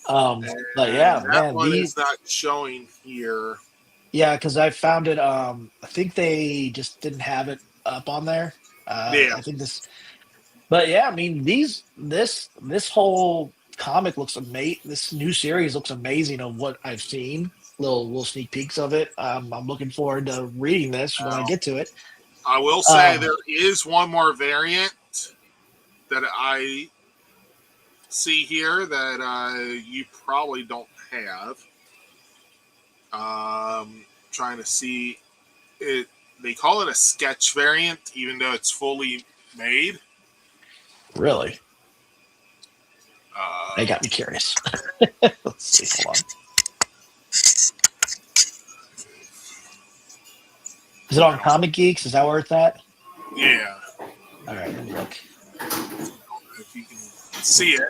But yeah, that man, one is not showing here. Yeah, because I found it. I think they just didn't have it up on there. Yeah. I think this, but yeah, I mean this whole comic looks amazing. This new series looks amazing of what I've seen. Little sneak peeks of it. I'm looking forward to reading this when I get to it. I will say there is one more variant that I see here that you probably don't have. Trying to see it. They call it a sketch variant, even though it's fully made. Really? They got me curious. Let's see. Hold on. Is it on Comic Geeks? Is that where it's at? Yeah. All right, let me look. If you can see it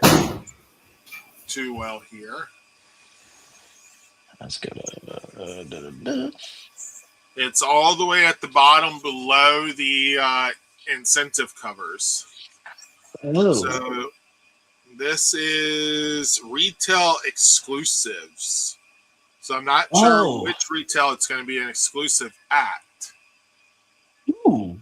too well here. Let's go. It's all the way at the bottom below the incentive covers. Oh, So this is retail exclusives. So I'm not sure which retail it's going to be an exclusive at. ooh,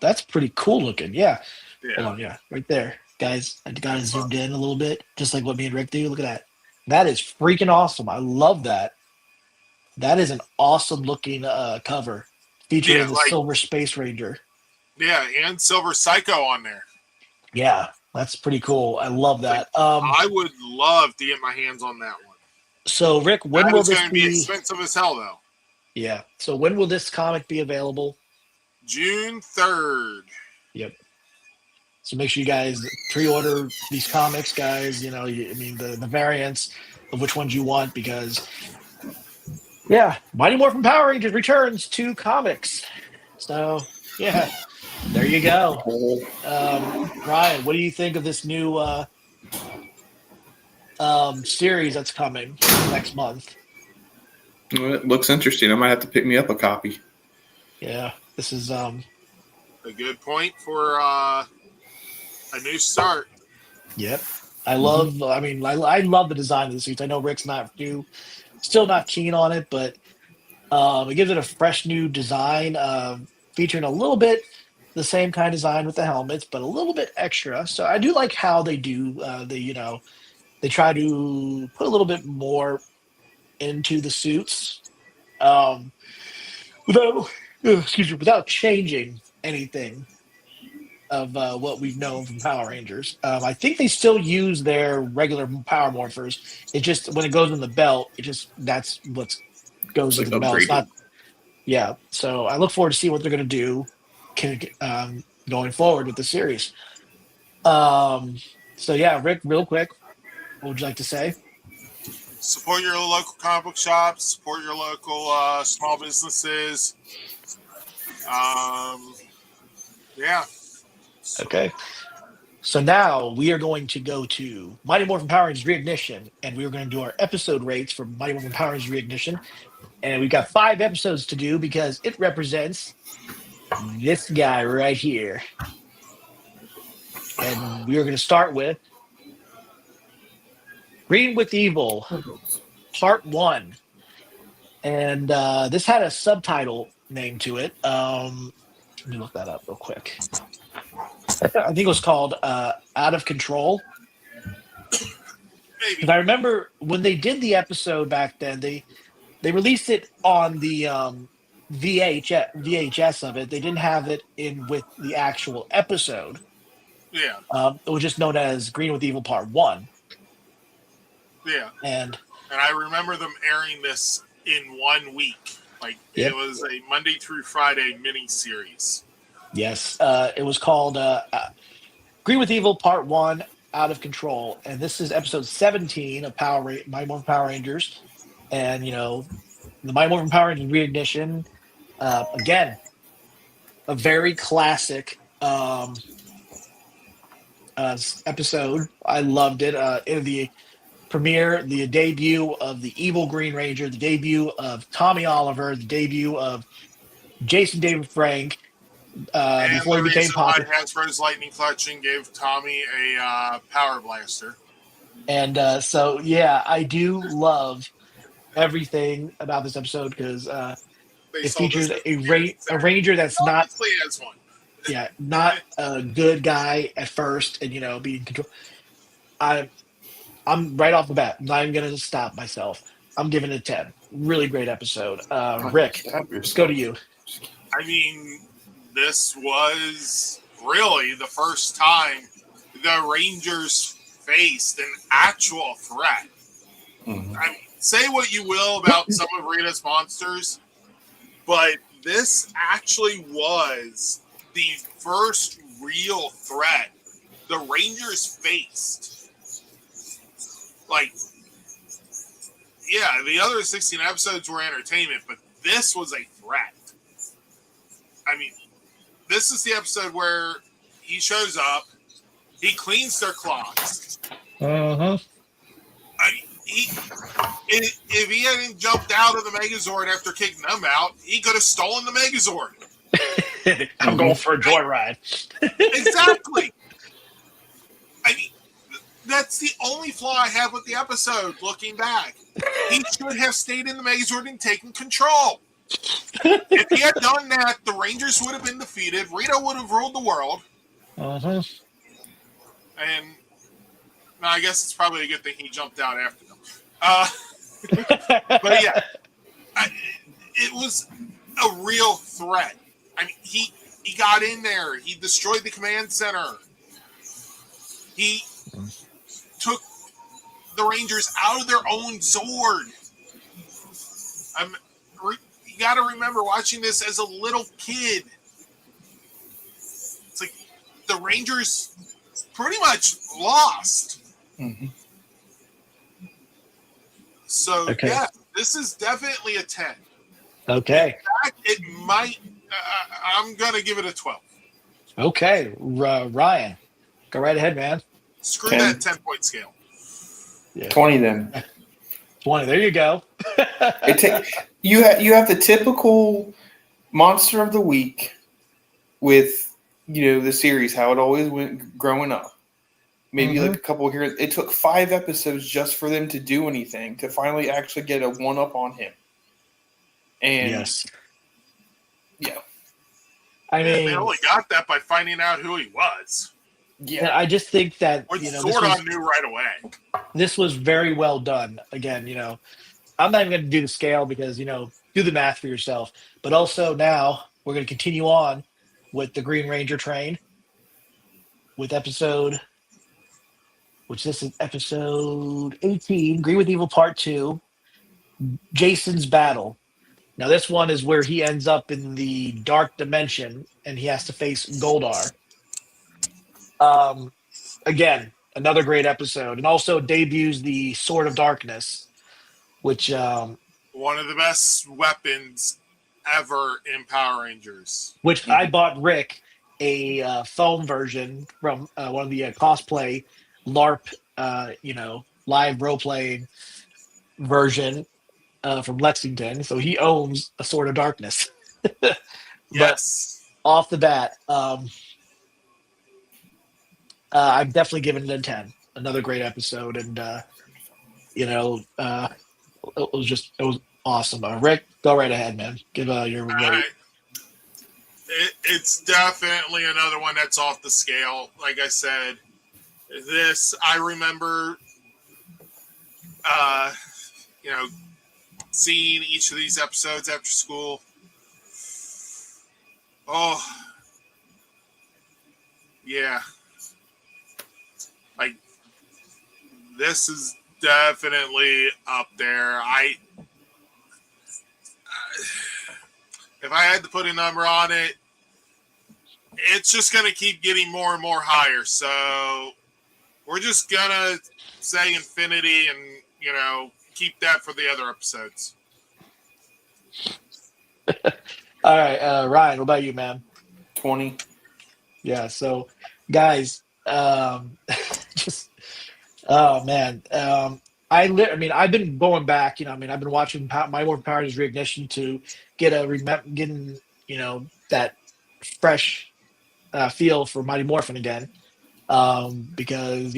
that's pretty cool looking. Yeah. Hold Yeah. on, yeah, right there, guys. I got it zoomed in a little bit, just like what me and Rick do. Look at that. That is freaking awesome. I love that. That is an awesome looking cover featuring Yeah, the like, Silver Space Ranger. yeah, and Silver Psycho on there. Yeah, that's pretty cool. I love that. I would love to get my hands on that one. So Rick, when That will is this going to be expensive as hell, though. Yeah. So when will this comic be available? June 3rd. Yep. So make sure you guys pre-order these comics, guys. You know, I mean the variants of which ones you want, because yeah, Mighty Morphin Power Rangers returns to comics. So yeah, there you go. Ryan, what do you think of this new series that's coming next month? Well, it looks interesting. I might have to pick me up a copy. Yeah, this is A good point for a new start. Yep. I love. I mean, I love the design of the suits. I know Rick's still not keen on it, but it gives it a fresh new design, featuring a little bit the same kind of design with the helmets, but a little bit extra. So I do like how they do. They try to put a little bit more into the suits, um, without without changing anything of what we've known from Power Rangers. I think they still use their regular power morphers. It just when it goes in the belt, that's what goes It's into like the belt. It's upgraded. not, yeah. So I look forward to see what they're going to do, going forward with the series. Um, so yeah, Rick, real quick, what would you like to say? Support your local comic book shops. Support your local small businesses. Yeah. Okay. So now we are going to go to Mighty Morphin Power Rangers Reignition, and we are going to do our episode rates for Mighty Morphin Power Rangers Reignition. And we've got 5 episodes to do because it represents this guy right here. And we are going to start with Green with Evil, Part 1. And this had a subtitle name to it. Let me look that up real quick. I think it was called Out of Control. Maybe. Because I remember when they did the episode back then, they released it on the VHS of it. They didn't have it in with the actual episode. Yeah. It was just known as Green with Evil Part 1. Yeah. And I remember them airing this in 1 week. Like, Yep. It was a Monday through Friday mini-series. yes, it was called Green with Evil Part 1, Out of Control. And this is episode 17 of Mighty Morphin Power Rangers. And, the Mighty Morphin Power Rangers Reignition, again, a very classic episode. I loved it. In the premiere, the debut of the evil Green Ranger, the debut of Tommy Oliver, the debut of Jason David Frank, And before the he became reason why popular. Hasbro's Lightning Clutch and gave Tommy a power blaster. And so, yeah, I do love everything about this episode because They it sold features us a ranger that's not obviously has one. not a good guy at first, and being control. I'm right off the bat. I'm not even gonna stop myself. I'm giving it a 10. Really great episode. Rick, let's go to you. I mean, this was really the first time the Rangers faced an actual threat. Mhm. I mean, say what you will about some of Rita's monsters, but this actually was the first real threat the Rangers faced. Like, yeah, the other 16 episodes were entertainment, but this was a threat. I mean, this is the episode where he shows up, he cleans their clocks. Uh-huh. I mean, if he hadn't jumped out of the Megazord after kicking them out, he could have stolen the Megazord. I'm going for a joyride. Exactly. I mean, that's the only flaw I have with the episode, looking back. He should have stayed in the Megazord and taken control. If he had done that, the Rangers would have been defeated. Rito would have ruled the world. Uh-huh. And no, I guess it's probably a good thing he jumped out after them. But yeah, it was a real threat. I mean, he got in there. He destroyed the command center. He took the Rangers out of their own Zord. You got to remember, watching this as a little kid, it's like the Rangers pretty much lost. Mm-hmm. So, Okay. yeah, this is definitely a 10. Okay. In fact, it might, I'm going to give it a 12. Okay. Ryan, go right ahead, man. Screw 10. that 10-point scale. Yeah. 20 then. 20. There you go. You have the typical monster of the week with, the series, how it always went growing up. Maybe like a couple here. It took 5 episodes just for them to do anything, to finally actually get a one-up on him. And Yes. Yeah. I mean, they only got that by finding out who he was. Yeah. I just think that Which this Zordon knew right away. this was very well done. Again, I'm not even going to do the scale because, do the math for yourself. But also now we're going to continue on with the Green Ranger train with episode 18, Green with Evil Part 2, Jason's Battle. Now this one is where he ends up in the dark dimension and he has to face Goldar. Again, another great episode, and also debuts the Sword of Darkness, which One of the best weapons ever in Power Rangers. which I bought Rick a foam version from one of the cosplay LARP, live role playing version from Lexington. So he owns a Sword of Darkness. Yes. But off the bat, I'm definitely giving it a 10. Another great episode, and it was awesome. Rick, go right ahead, man. Give your rate. It's definitely another one that's off the scale. Like I said, I remember, seeing each of these episodes after school. Oh, yeah. Like, this is definitely up there. If I had to put a number on it, it's just going to keep getting more and more higher. So we're just going to say infinity and, keep that for the other episodes. All right, Ryan, what about you, man? 20. Yeah, so guys, just oh man, I've been going back. I've been watching My Morphin Power Rangers Reignition to get getting that fresh feel for Mighty Morphin again, because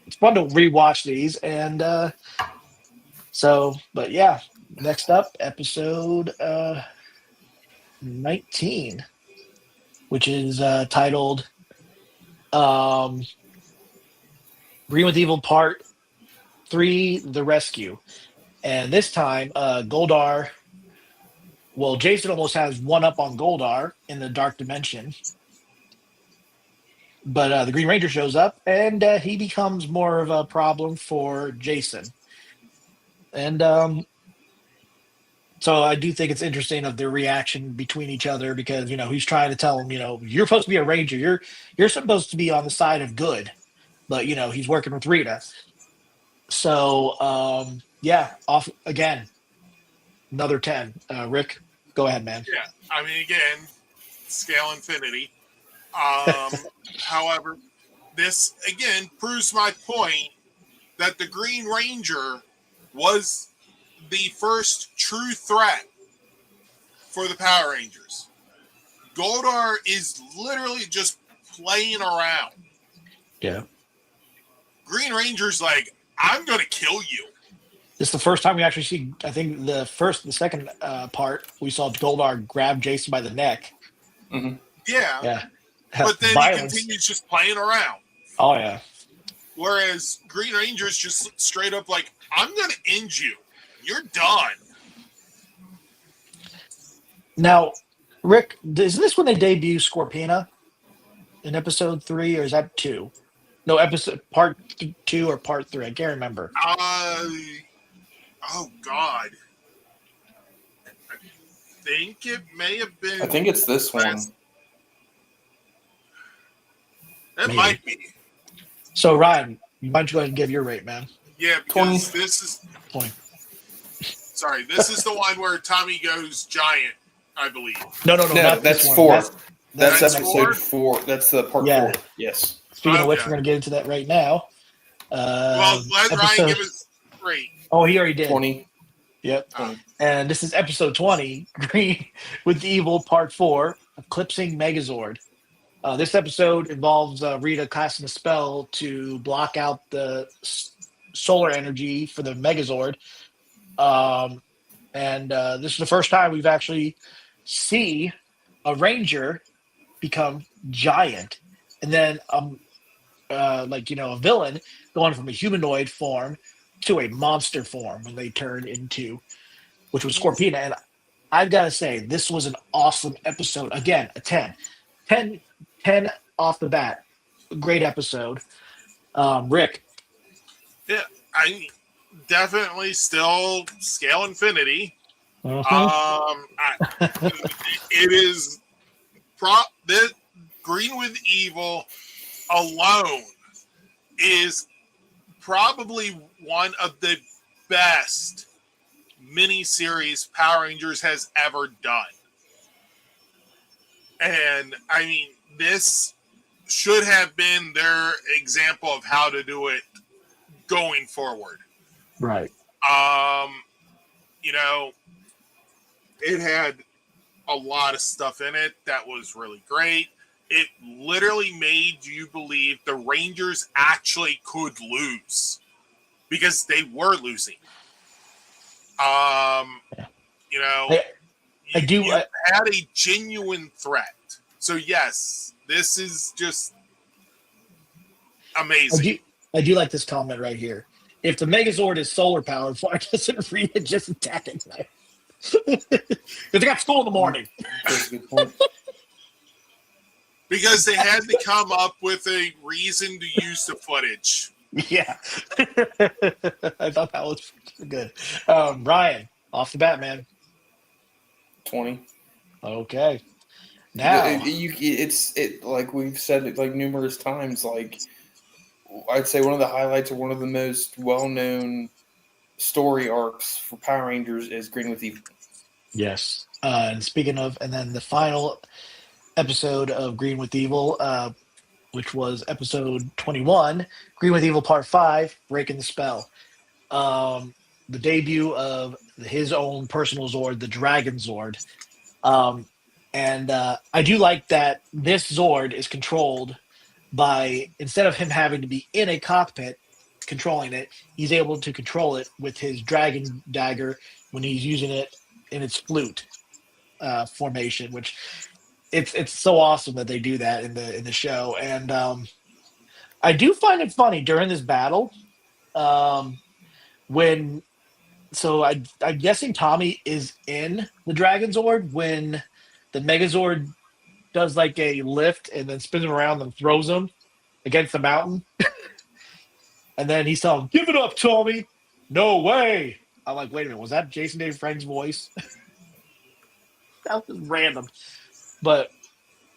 it's fun to rewatch these, and but yeah, next up, episode 19, which is titled Green with Evil Part 3, The Rescue. And this time, Goldar, Jason almost has one up on Goldar in the dark dimension. But the Green Ranger shows up, and he becomes more of a problem for Jason. And so I do think it's interesting of their reaction between each other, because he's trying to tell him, you're supposed to be a ranger, you're supposed to be on the side of good, but he's working with Rita. So yeah, off again, another 10. Rick. Go ahead, man. Yeah, I mean, again, scale infinity. However, this again proves my point that the Green Ranger was the first true threat for the Power Rangers. Goldar is literally just playing around. Yeah. Green Ranger's like, I'm going to kill you. This is the first time we actually see, I think the second part, we saw Goldar grab Jason by the neck. Mm-hmm. Yeah. Yeah. But then Violence. he continues just playing around. Oh, yeah. Whereas Green Ranger's just straight up like, I'm going to end you. You're done. Now, Rick, is this when they debut Scorpina in episode 3, or is that 2? No, part 2 or part 3. I can't remember. Oh God. I think it may have been. I think it's this one. It might be. So, Ryan, why don't you go ahead and give your rate, man? Yeah, because this is 20. Sorry, this is the one where Tommy goes giant, I believe. No, that's 4. That's episode 4. That's the part 4. Yes. Speaking of which, we're going to get into that right now. Well, let Ryan give his rate. Oh, he already did. 20. Yep. And this is episode 20, Green with Evil, part 4, Eclipsing Megazord. This episode involves Rita casting a spell to block out the solar energy for the Megazord. And this is the first time we've actually see a Ranger become giant. And then, a villain going from a humanoid form to a monster form when they turn into, which was Scorpina. And I've got to say, this was an awesome episode. Again, a 10. 10 off the bat. Great episode. Rick. Yeah, I definitely still scale infinity. It is this Green with Evil alone is probably one of the best miniseries Power Rangers has ever done. And I mean, this should have been their example of how to do it going forward. Right. It had a lot of stuff in it that was really great. It literally made you believe the Rangers actually could lose because they were losing. You had a genuine threat. So yes, this is just amazing. I do like this comment right here. If the Megazord is solar powered, why doesn't Rita just attack it? Because they got school in the morning. Because they had to come up with a reason to use the footage. Yeah. I thought that was good. Ryan, off the bat, man. 20. Okay. Now it's like we've said it like numerous times. Like I'd say one of the highlights or one of the most well-known story arcs for Power Rangers is Green with Evil. Yes. And speaking of, and then the final episode of Green with Evil, which was episode 21, Green with Evil Part 5, Breaking the Spell. The debut of his own personal Zord, the Dragon Zord. And I do like that this Zord is controlled by, instead of him having to be in a cockpit controlling it, he's able to control it with his dragon dagger when he's using it in its flute formation, which it's so awesome that they do that in the show. And I do find it funny during this battle I'm guessing Tommy is in the Dragon Zord when the Megazord does like a lift and then spins him around and throws him against the mountain. And then he's telling him, "Give it up, Tommy." "No way." I'm like, wait a minute, was that Jason David Frank's voice? That was random. But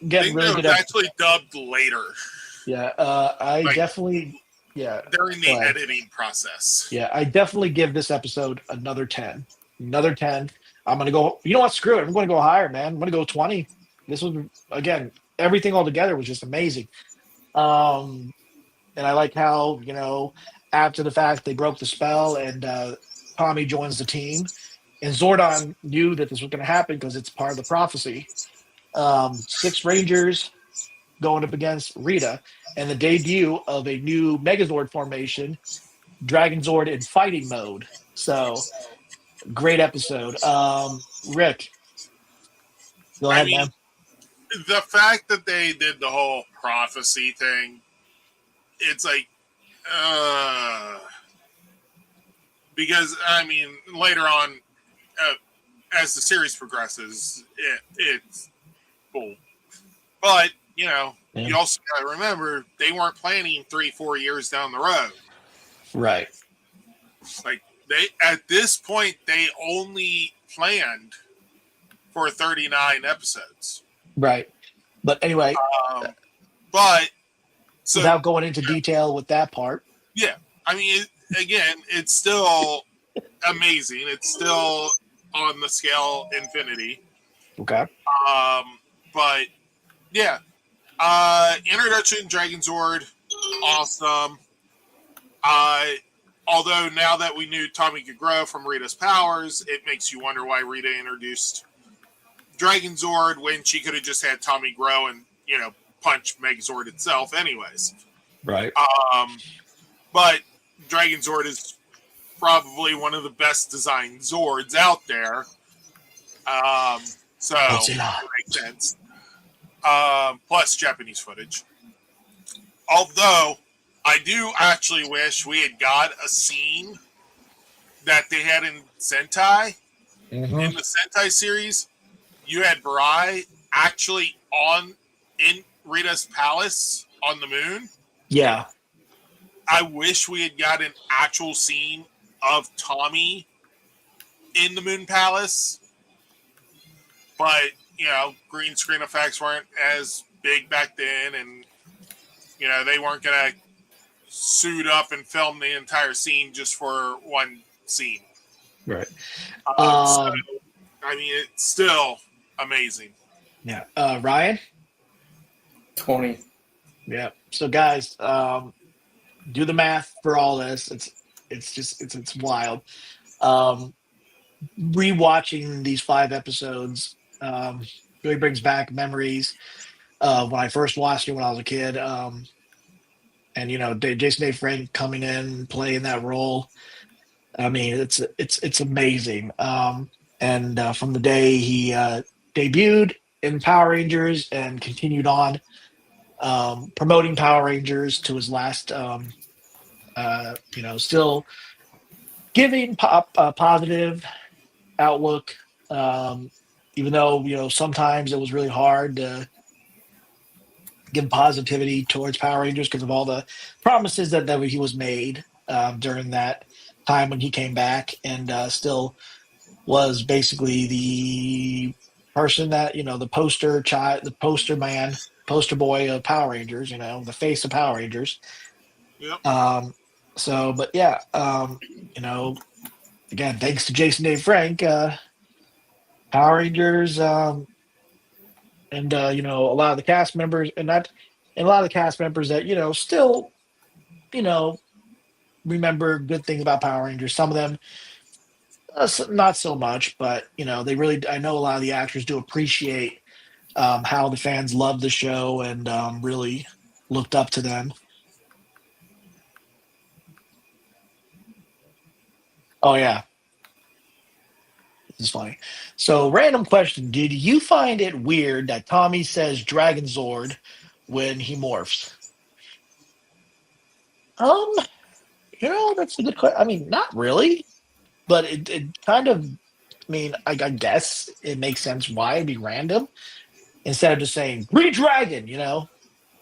getting really good. Actually dubbed later. Yeah, definitely. Yeah, during the editing process. Yeah, I definitely give this episode another 10. Another 10. I'm going to go, you know what, screw it. I'm going to go higher, man. I'm going to go 20. This was, again, everything all together was just amazing. And I like how, after the fact they broke the spell and Tommy joins the team. And Zordon knew that this was going to happen because it's part of the prophecy. 6 Rangers going up against Rita, and the debut of a new Megazord formation, Dragon Zord in fighting mode. So, great episode. Rick, go I ahead, mean, man. the fact that they did the whole prophecy thing, it's like, because I mean, later on, as the series progresses, it's cool. But you also got to remember they weren't planning 3-4 years down the road. Right. Like they at this point, they only planned for 39 episodes. Right. But anyway, but so without going into detail with that part. Yeah, I mean, it's still amazing. It's still on the scale infinity. Okay. But yeah, introduction Dragon Zord, awesome. Although now that we knew Tommy could grow from Rita's powers, it makes you wonder why Rita introduced Dragon Zord when she could have just had Tommy grow and punch Megazord itself, anyways. Right. But Dragon Zord is probably one of the best designed Zords out there. So it makes sense. Plus Japanese footage. Although I do actually wish we had got a scene that they had in Sentai. Mm-hmm. In the Sentai series, you had Barai actually in Rita's palace on the moon. Yeah. I wish we had got an actual scene of Tommy in the Moon Palace. But, green screen effects weren't as big back then. And, they weren't going to suit up and film the entire scene just for one scene. Right. So, I mean, it's still amazing. Yeah. Ryan? 20. Yeah. So, guys, do the math for all this. It's wild. Rewatching these 5 episodes really brings back memories of when I first watched it when I was a kid. And Jason A. Frank coming in and playing that role. I mean, it's amazing. And from the day he debuted in Power Rangers and continued on promoting Power Rangers to his last, still giving positive outlook, even though sometimes it was really hard to give positivity towards Power Rangers because of all the promises that he was made during that time when he came back, and still was basically the person that the poster child, the poster man, poster boy of Power Rangers, the face of Power Rangers. Yep. But yeah, again, thanks to Jason A. Frank, Power Rangers, and a lot of the cast members, and a lot of the cast members that still, remember good things about Power Rangers. Some of them, not so much, but they really. I know a lot of the actors do appreciate how the fans loved the show and really looked up to them. Oh yeah. This is funny. So, random question. Did you find it weird that Tommy says Dragon Zord when he morphs? That's a good question. I mean, not really. But it kind of, I guess it makes sense why it'd be random instead of just saying Green Dragon,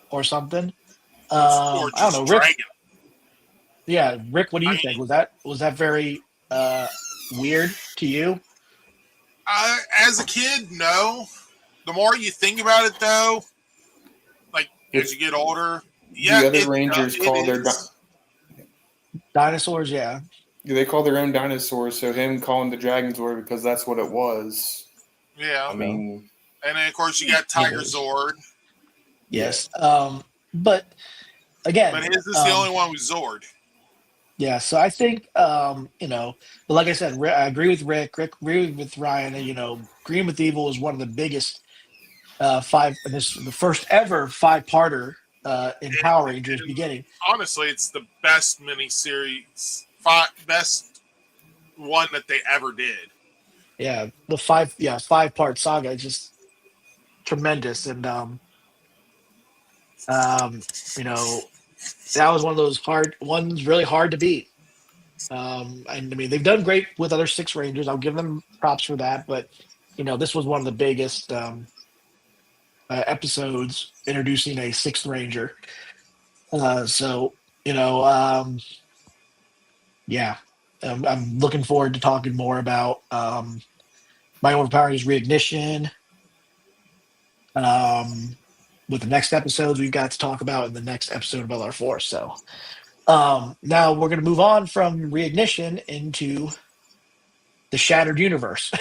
or something. Or just I don't know, Rick. Dragon. Yeah, Rick, what do you think? Was that very weird to you? As a kid, no. The more you think about it, though, like as you get older, The other Rangers call their dinosaurs. Yeah, They call their own dinosaurs, so him calling the Dragonzord because that's what it was. Yeah. I mean, and then of course you got Tiger Zord, Yes. But again, but his is the only one with Zord. yeah. So I think but like I said, I agree with Rick. Rick agree with Ryan. And, Green with Evil is one of the biggest five. And this the first ever five-parter in Power Rangers beginning. Honestly, it's the best miniseries, best one that they ever did. Yeah, the five-part saga is just tremendous. And that was one of those hard ones, really hard to beat. And I mean, they've done great with other Six Rangers. I'll give them props for that. But this was one of the biggest episodes introducing a Sixth Ranger. So yeah, I'm looking forward to talking more about My Overpowering is Reignition. With the next episodes we've got to talk about in the next episode of LR4. So now we're going to move on from Reignition into the Shattered Universe.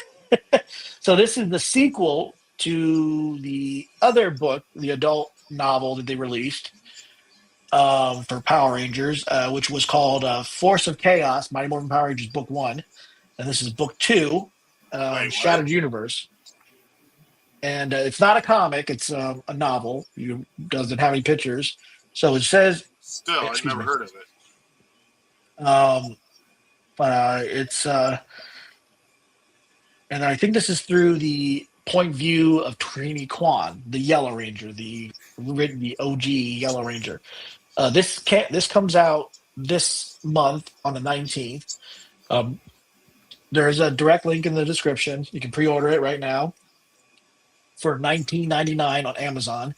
So this is the sequel to the other book, the adult novel that they released for Power Rangers, which was called Force of Chaos, Mighty Morphin Power Rangers Book 1. And this is Book 2, Wait, Shattered what? Universe. And it's not a comic, it's a novel. It doesn't have any pictures. So it says, Still, I've excuse never me. heard of it. But it's and I think this is through the point of view of Trini Kwan, the Yellow Ranger, the OG Yellow Ranger. This comes out this month on the 19th. There's a direct link in the description. You can pre-order it right now for $19.99 on Amazon.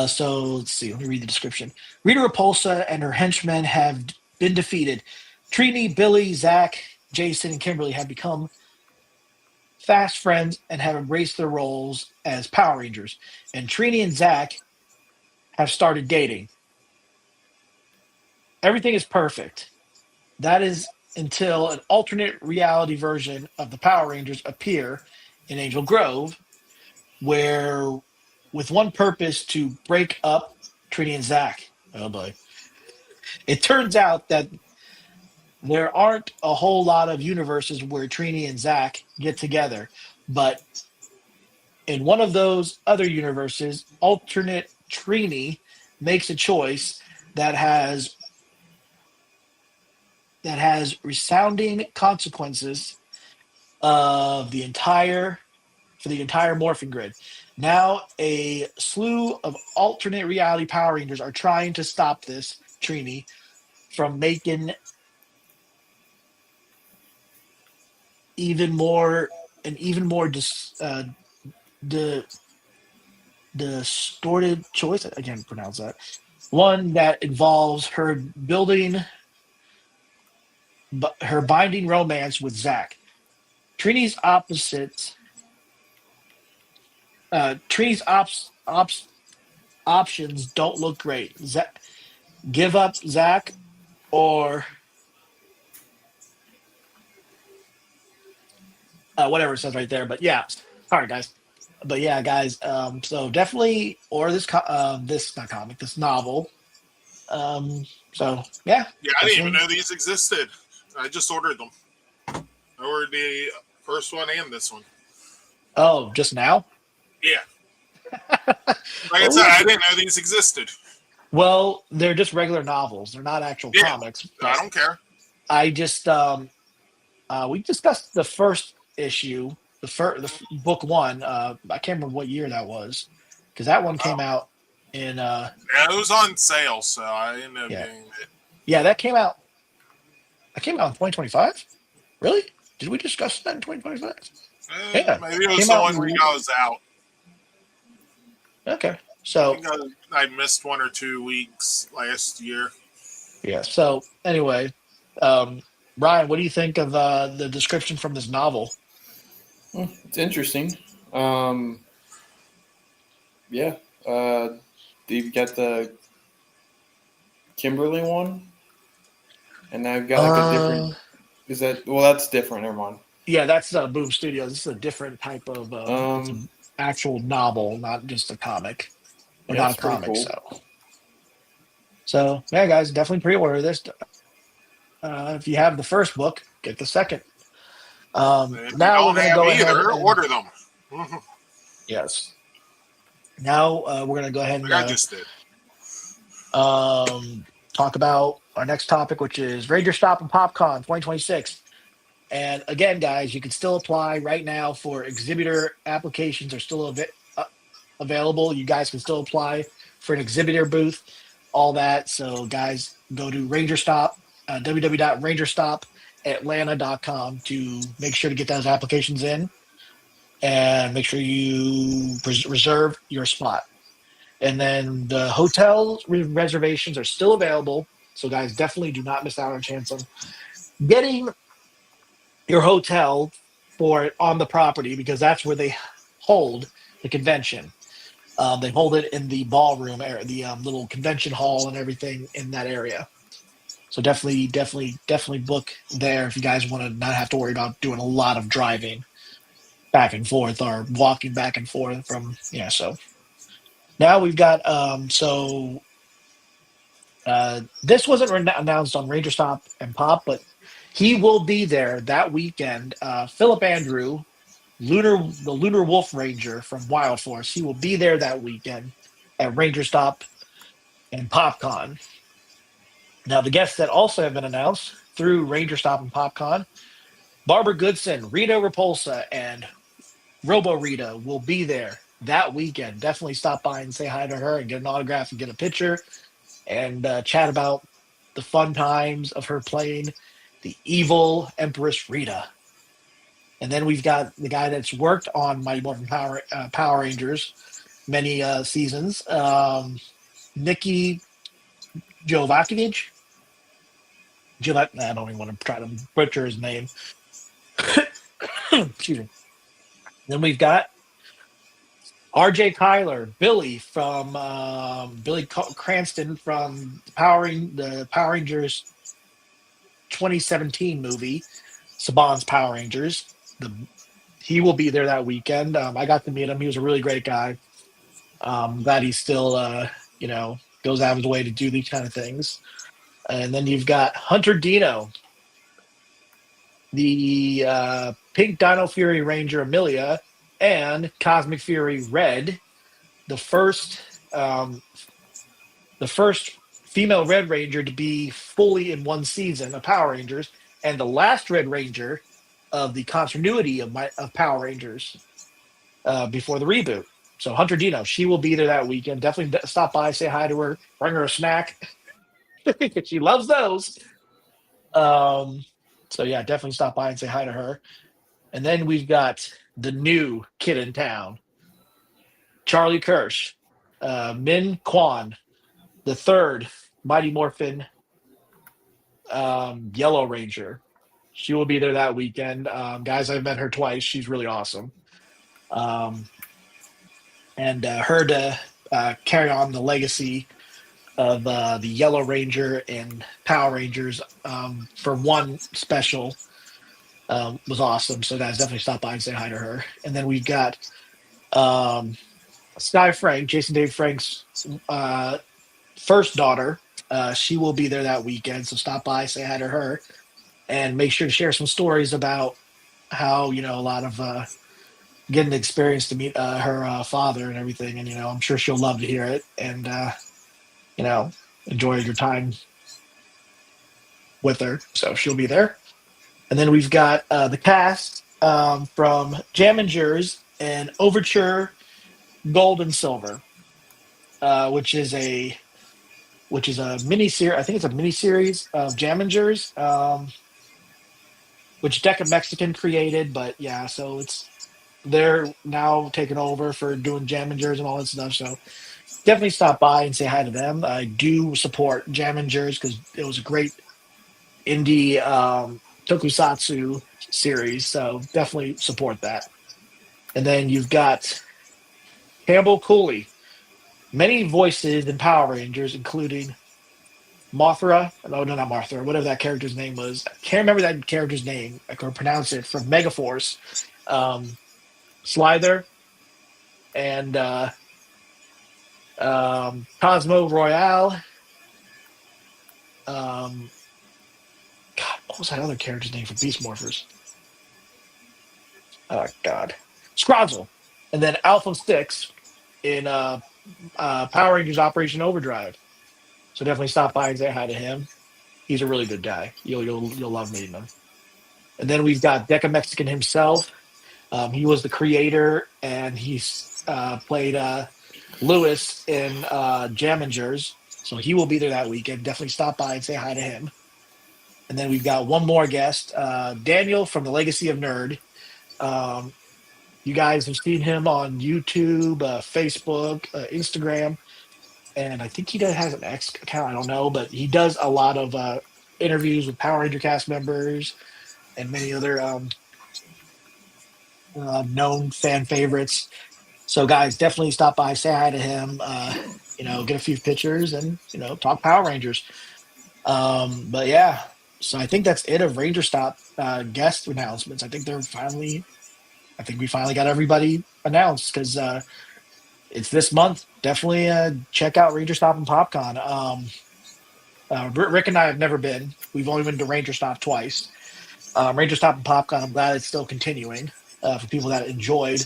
So let's see. Let me read the description. Rita Repulsa and her henchmen have been defeated. Trini, Billy, Zach, Jason, and Kimberly have become fast friends and have embraced their roles as Power Rangers. And Trini and Zach have started dating. Everything is perfect. That is until an alternate reality version of the Power Rangers appear in Angel Grove, where with one purpose to break up Trini and Zach. Oh boy. It turns out that there aren't a whole lot of universes where Trini and Zach get together, but in one of those other universes, alternate Trini makes a choice that has resounding consequences of the entire Morphin grid. Now, a slew of alternate reality Power Rangers are trying to stop this Trini from making even more distorted choice. I can't pronounce that. One that involves her binding romance with Zach. Trini's opposites. Trini's options don't look great. Give up Zach or whatever it says right there. But yeah, sorry guys. But yeah, guys. So definitely order this novel. So yeah. Yeah, I didn't even know these existed. I just ordered them. I ordered the first one and this one. Oh, just now? Yeah. Like I said, I didn't know these existed. Well, they're just regular novels. They're not actual comics. I don't care. I just we discussed the first issue, the book one. I can't remember what year that was because that one came out in. Yeah, it was on sale, so I ended up getting it. Yeah, that came out. That came out in 2025. Really? Did we discuss that in 2025? Yeah, maybe it was the one where I was out. Okay, so I think I missed 1 or 2 weeks last year. Yeah. So anyway, Ryan, what do you think of the description from this novel? It's interesting. Yeah. You've got the Kimberly one, and I've got like a different Is that that's different. Never mind. Yeah, that's Boom Studios. This is a different type of it's an actual novel, not just a comic, or Yeah, not that's a pretty comic. cool. So yeah, guys, definitely pre-order this. If you have the first book, get the second. And if you Now we're don't going to have go ahead either, and order them. Like yes. Now we're going to go ahead and I just did. talk about our next topic, which is Ranger Stop and PopCon 2026. And again, guys, you can still apply right now for exhibitor applications are still available. You guys can still apply for an exhibitor booth, all that. So, guys, go to Ranger Stop, www.rangerstopatlanta.com to make sure to get those applications in and make sure you reserve your spot. And then the hotel reservations are still available. So, guys, definitely do not miss out on a chance on getting your hotel for it on the property because that's where they hold the convention. They hold it in the ballroom area, the little convention hall and everything in that area. So definitely book there if you guys want to not have to worry about doing a lot of driving back and forth or walking back and forth from So now we've got this wasn't announced on Ranger Stop and Pop, but he will be there that weekend. Philip Andrew, the Lunar Wolf Ranger from Wild Force, he will be there that weekend at Ranger Stop and PopCon. Now, the guests that also have been announced through Ranger Stop and PopCon, Barbara Goodson, Rita Repulsa, and Robo Rita will be there that weekend. Definitely stop by and say hi to her and get an autograph and get a picture and chat about the fun times of her playing the evil Empress Rita. And then we've got the guy that's worked on Mighty Morphin Power Rangers many seasons, Nikki Jovakovich. I don't even want to try to butcher his name. Excuse me. Then we've got R.J. Kyler, Billy from Billy Cranston from the Power Rangers 2017 movie, Saban's Power Rangers. He will be there that weekend. I got to meet him. He was a really great guy. Glad he still, goes out of his way to do these kind of things. And then you've got Hunter Dino, the Pink Dino Fury Ranger Amelia, and Cosmic Fury Red, the first female Red Ranger to be fully in one season of Power Rangers, and the last Red Ranger of the continuity of Power Rangers before the reboot. So Hunter Dino, she will be there that weekend. Definitely stop by, say hi to her, bring her a snack. She loves those. So yeah, definitely stop by and say hi to her. And then we've got the new kid in town, Charlie Kirsch, Min Kwan, the third Mighty Morphin Yellow Ranger. She will be there that weekend. Guys, I've met her twice. She's really awesome. And her to carry on the legacy of the Yellow Ranger and Power Rangers for one special was awesome. So guys, definitely stop by and say hi to her. And then we've got Sky Frank, Jason Dave Frank's first daughter. She will be there that weekend. So stop by, say hi to her, and make sure to share some stories about how, a lot of getting the experience to meet her father and everything. And, I'm sure she'll love to hear it and, enjoy your time with her. So she'll be there. And then we've got the cast from Jamingers and Overture Gold and Silver, which is a mini series. I think it's a mini series of Jamingers, which Decca Mexican created. But yeah, so they're now taking over for doing Jamingers and all that stuff. So definitely stop by and say hi to them. I do support Jamingers because it was a great indie tokusatsu series, so definitely support that. And then you've got Campbell Cooley, many voices in Power Rangers, including Mothra. No, no, not Mothra. Whatever that character's name was. I can't remember that character's name. I can pronounce it from Megaforce. Slither and Cosmo Royale. God, what was that other character's name for Beast Morphers? Oh God, Scrozzle, and then Alpha Six in Power Rangers Operation Overdrive. So definitely stop by and say hi to him. He's a really good guy. You'll love meeting him. And then we've got Deca Mexican himself. He was the creator, and he's played Lewis in Jamingers. So he will be there that weekend. Definitely stop by and say hi to him. And then we've got one more guest, Daniel from the Legacy of Nerd. You guys have seen him on YouTube, Facebook, Instagram, and I think he has an X account. I don't know, but he does a lot of interviews with Power Ranger cast members and many other known fan favorites. So, guys, definitely stop by, say hi to him. Get a few pictures, and talk Power Rangers. But yeah, so I think that's it of Ranger Stop guest announcements. I think we finally got everybody announced because it's this month. Definitely check out Ranger Stop and PopCon. Rick and I have never been. We've only been to Ranger Stop twice. Ranger Stop and PopCon, I'm glad it's still continuing for people that enjoyed.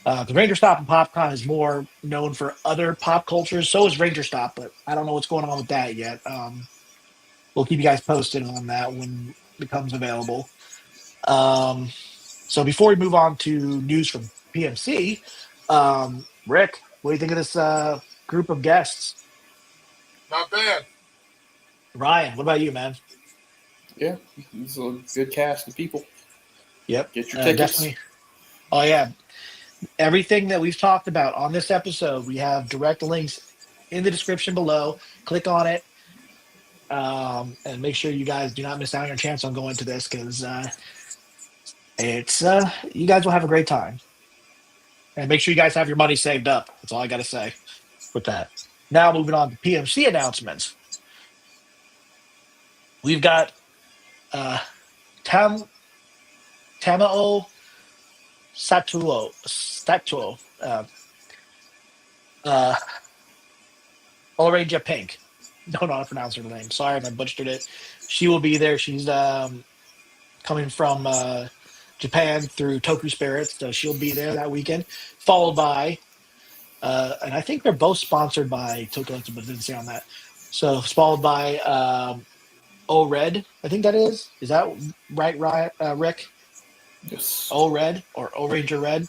The Ranger Stop and PopCon is more known for other pop cultures. So is Ranger Stop, but I don't know what's going on with that yet. We'll keep you guys posted on that when it becomes available. So before we move on to news from PMC, Rick, what do you think of this group of guests? Not bad. Ryan, what about you, man? Yeah, it's a good cast of people. Yep. Get your tickets. Definitely. Oh, yeah. Everything that we've talked about on this episode, we have direct links in the description below. Click on it. And make sure you guys do not miss out on your chance on going to this because you guys will have a great time. And make sure you guys have your money saved up. That's all I got to say with that. Now moving on to PMC announcements. We've got Tamao Statuo, Orange Pink. Don't know how to pronounce her name. Sorry if I butchered it. She will be there. She's coming from Japan through Toku Spirits, so she'll be there that weekend. Followed by, and I think they're both sponsored by Tokullectibles, but didn't say on that. So followed by O-Red, I think that is. Is that right, Rick? Yes. O-Red or O-Ranger Red?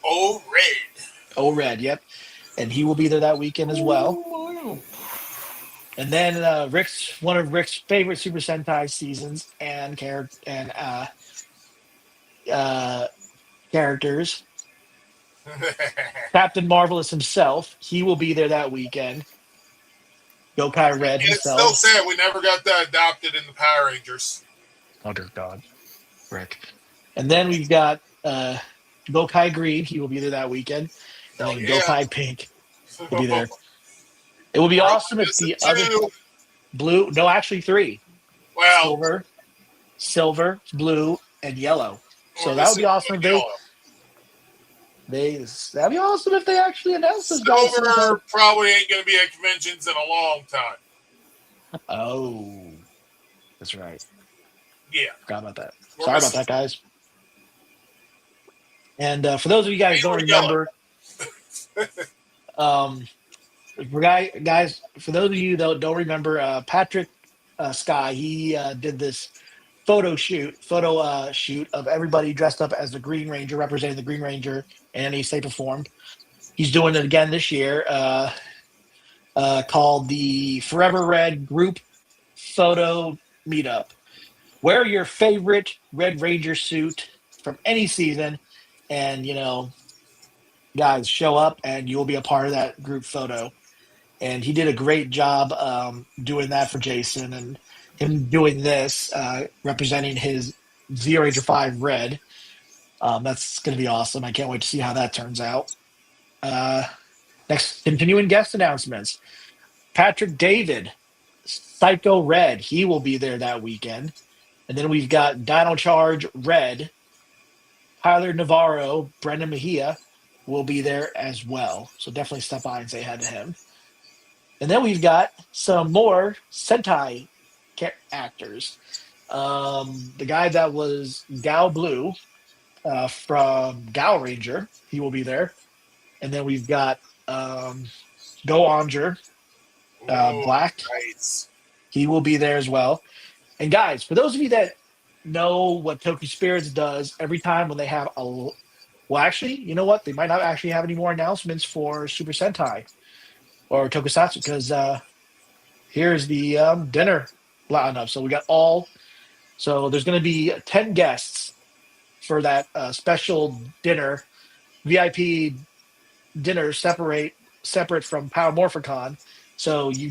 O-Red. O-Red, yep. And he will be there that weekend as well. Oh, And then one of Rick's favorite Super Sentai seasons and characters, Captain Marvelous himself, he will be there that weekend. Yokai Red It's himself. still sad we never got that adopted in the Power Rangers. Oh dear God, Rick. And then we've got Yokai Green. He will be there that weekend. And then Yokai Pink will be there. It would be awesome if the other blue, no, actually 3. Well, silver, blue, and yellow. So that would be awesome. That'd be awesome if they actually announced this. Silver probably ain't going to be at conventions in a long time. Oh, that's right. Yeah. Forgot about that. Sorry about that, guys. And for those of you guys who don't remember, guys, for those of you that don't remember, Patrick Sky, he did this photo shoot of everybody dressed up as the Green Ranger, representing the Green Ranger in any shape or form. He's doing it again this year, called the Forever Red Group Photo Meetup. Wear your favorite Red Ranger suit from any season, and guys, show up, and you will be a part of that group photo. And he did a great job doing that for Jason, and him doing this, representing his Z Ranger 5 Red. That's going to be awesome. I can't wait to see how that turns out. Next, continuing guest announcements. Patrick David Psycho Red. He will be there that weekend. And then we've got Dino Charge Red. Tyler Navarro, Brendan Mejia will be there as well. So definitely stop by and say hi to him. And then we've got some more Sentai actors. The guy that was Gao Blue from Gao Ranger, he will be there. And then we've got Go Onger, Black. Nice. He will be there as well. And guys, for those of you that know what Toku Spirits does every time when they have well, actually, you know what? They might not actually have any more announcements for Super Sentai or Tokusatsu because here's the dinner lineup. So we got so there's going to be 10 guests for that special dinner, VIP dinner separate from Power Morphicon. So you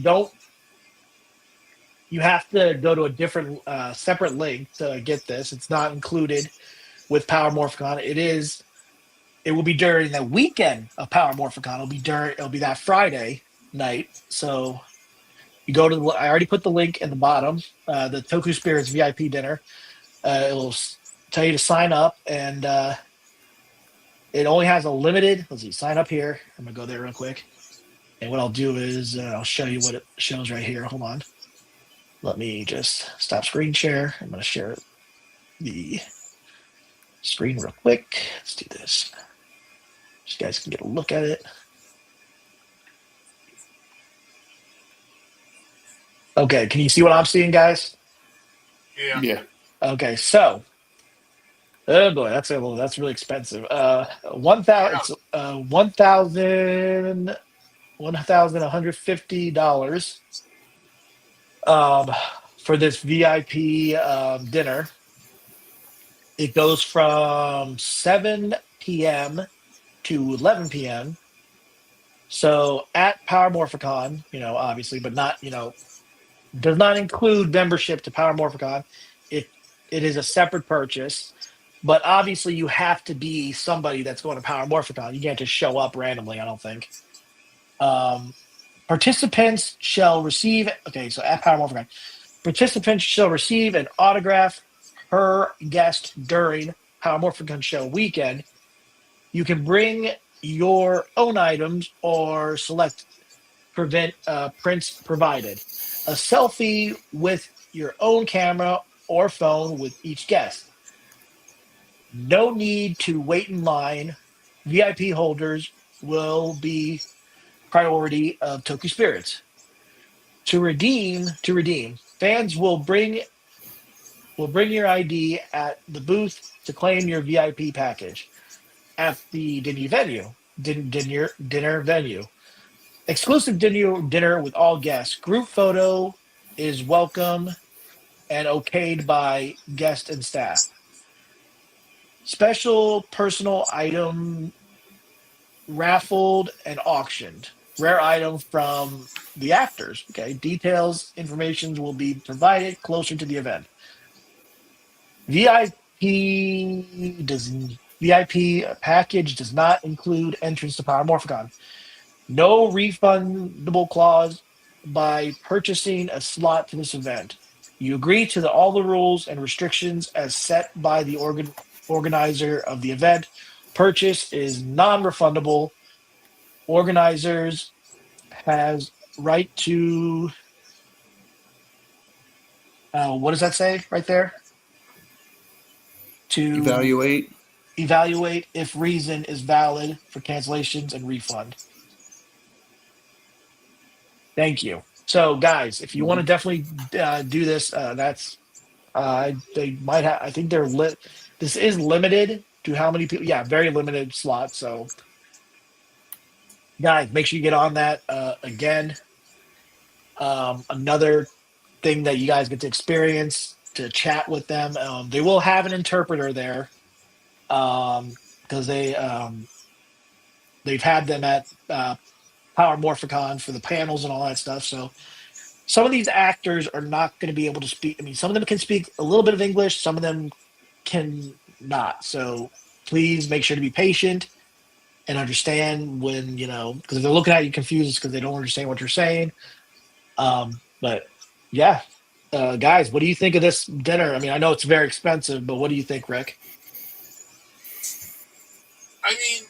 have to go to a different separate link to get this. It's not included with Power Morphicon. It will be during the weekend of Power Morphicon. It'll be that Friday night. So you go to I already put the link in the bottom, the Toku Spirits VIP dinner. It'll tell you to sign up, and it only has a limited. Let's see, sign up here. I'm gonna go there real quick, and what I'll do is I'll show you what it shows right here. Hold on. Let me just stop screen share. I'm gonna share the screen real quick. Let's do this. So you guys can get a look at it. Okay, can you see what I'm seeing, guys? Yeah. Yeah. Okay, so oh boy, that's really expensive. $1,150 for this VIP dinner. It goes from 7 p.m. to 11 p.m. So at Power Morphicon, obviously, but not, does not include membership to Power Morphicon. It is a separate purchase, but obviously you have to be somebody that's going to Power Morphicon. You can't just show up randomly, I don't think. Participants shall receive, so at Power Morphicon, participants shall receive an autograph per guest during Power Morphicon show weekend. You can bring your own items or select prints provided. A selfie with your own camera or phone with each guest. No need to wait in line. VIP holders will be priority of Toku Spirits. To redeem, fans will bring your ID at the booth to claim your VIP package at the dinner venue. Exclusive dinner with all guests. Group photo is welcome and okayed by guest and staff. Special personal item raffled and auctioned. Rare item from the actors. Okay, details, information will be provided closer to the event. VIP package does not include entrance to Power Morphicon. No refundable clause by purchasing a slot to this event. You agree to all the rules and restrictions as set by the organizer of the event. Purchase is non-refundable. Organizers has right to what does that say right there? To evaluate if reason is valid for cancellations and refund. Thank you. So, guys, if you want to definitely do this, they might have. I think they're lit. This is limited to how many people. Yeah, very limited slots. So, guys, make sure you get on that. Again, another thing that you guys get to experience, to chat with them. They will have an interpreter there because they've had them at Power Morphicon for the panels and all that stuff. So some of these actors are not going to be able to speak. I mean, some of them can speak a little bit of English. Some of them can not. So please make sure to be patient and understand when, because if they're looking at you confused, it's because they don't understand what you're saying. But Yeah. Guys, what do you think of this dinner? I mean, I know it's very expensive, but what do you think, Rick? I mean,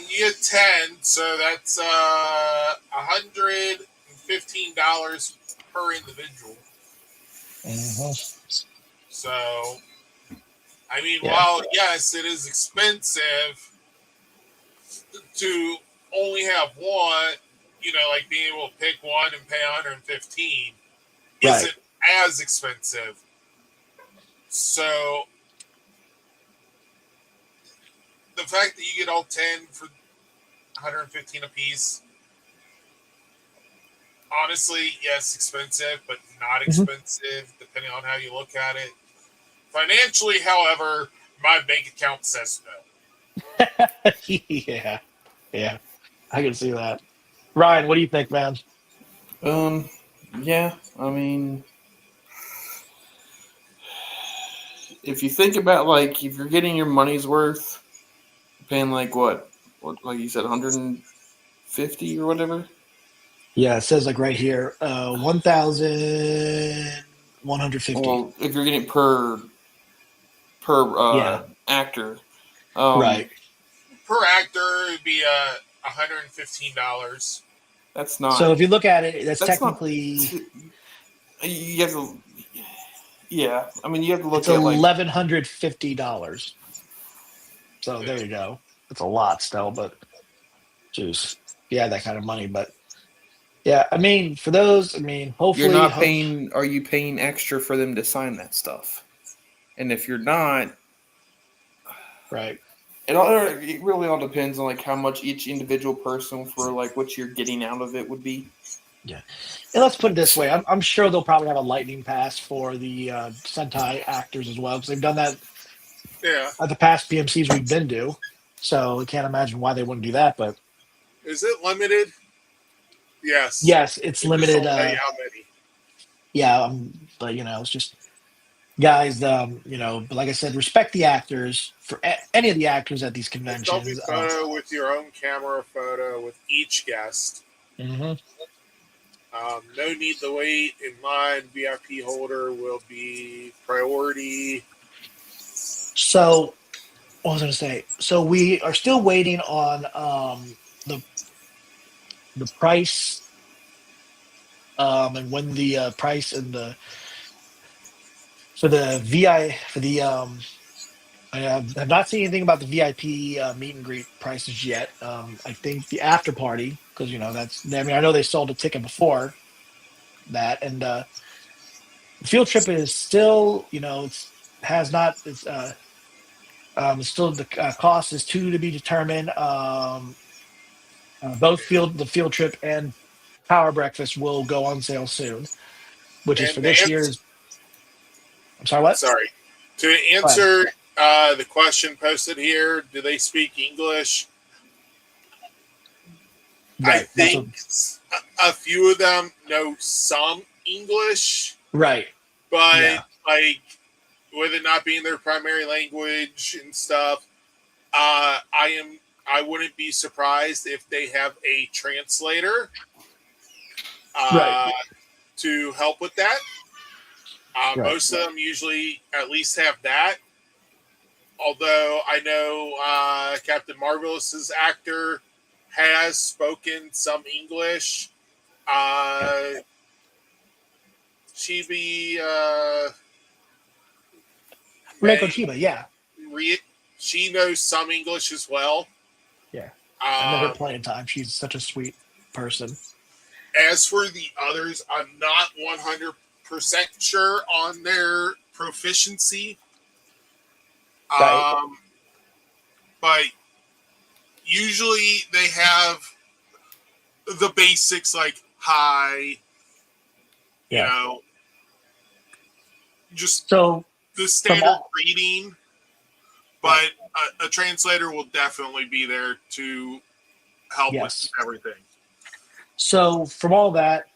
you get 10, so that's $115 per individual. So, I mean, Yeah. while yes, it is expensive to only have one, like being able to pick one and pay 115 Right. isn't as expensive. So the fact that you get all 10 for 115 a piece, honestly, yes, expensive, but not expensive depending on how you look at it. Financially, however, my bank account says no. Yeah. Yeah. I can see that. Ryan, what do you think, man? Yeah, I mean, if you think about like if you're getting your money's worth, paying like what like you said, 150 or whatever. Yeah, it says like right here, 1,150. Well, if you're getting per Yeah. actor, Right. Per actor, it'd be $115. that's So not if you look at it, that's that's not. technically You have to, yeah. I mean, you have to it's look at like $1,150. So there you go. It's a lot still, but juice. Yeah, that kind of money. But yeah, I mean, for those, I mean, you're hopefully, not paying. Are you paying extra for them to sign that stuff? And if you're not, right. it really all depends on like how much each individual person for like what you're getting out of it would be. Yeah. And let's put it this way. I'm sure they'll probably have a lightning pass for the Sentai actors as well, because they've done that Yeah. at the past PMCs we've been to. So I can't imagine why they wouldn't do that. But Is it limited? Yes. yes, it's It limited. just don't tell you how many. Yeah, but it's just guys. But like I said, respect the actors for any of the actors at these Selfie conventions. photo with your own camera photo with each guest. Mhm. No need to wait in line. VIP holder will be priority. So, what was I going to say? So we are still waiting on the price, and when the price and the for the VI for the I have not seen anything about the VIP meet and greet prices yet. I think the after party, because that's. I mean, I know they sold a ticket before that, and the field trip is still, has not. It's still the cost is to be determined. Both the field trip and power breakfast will go on sale soon, which is And for this year's. I'm sorry, what? sorry. To Go ahead. answer the question posted here, do they speak English? I Right. think a few of them know some English, Right. but Yeah. like with it not being their primary language and stuff, I wouldn't be surprised if they have a translator Right. to help with that. Right. Most of them usually at least have that. Although I know Captain Marvelous's actor has spoken some English. Chibi Reiko Chiba, yeah. she knows some English as well. Yeah. I met her plenty of times. She's such a sweet person. As for the others, I'm not 100% sure on their proficiency. Right. But usually they have the basics like hi, Yeah. just So the standard greeting. But a translator will definitely be there to help with everything. So from all that,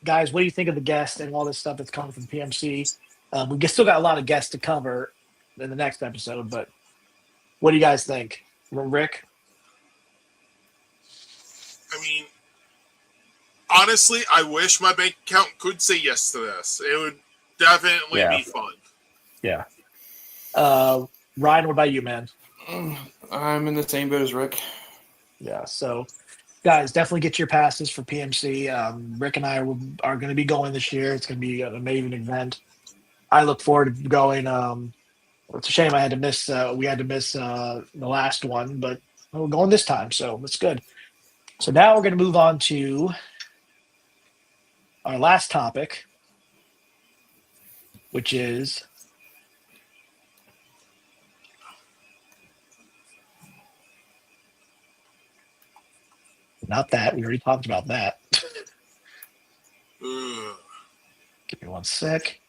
guys, what do you think of the guests and all this stuff that's coming from PMC? We still got a lot of guests to cover in the next episode, but what do you guys think? Rick? I mean, honestly, I wish my bank account could say yes to this. It would definitely be fun. Yeah. Ryan, what about you, man? I'm in the same boat as Rick. Yeah. So, guys, definitely get your passes for PMC. Rick and I are going to be going this year. It's going to be an amazing event. I look forward to going. It's a shame I had to miss. We had to miss the last one, but we're going this time, so it's good. So now we're going to move on to our last topic, which is not that. We already talked about that. Give me one sec.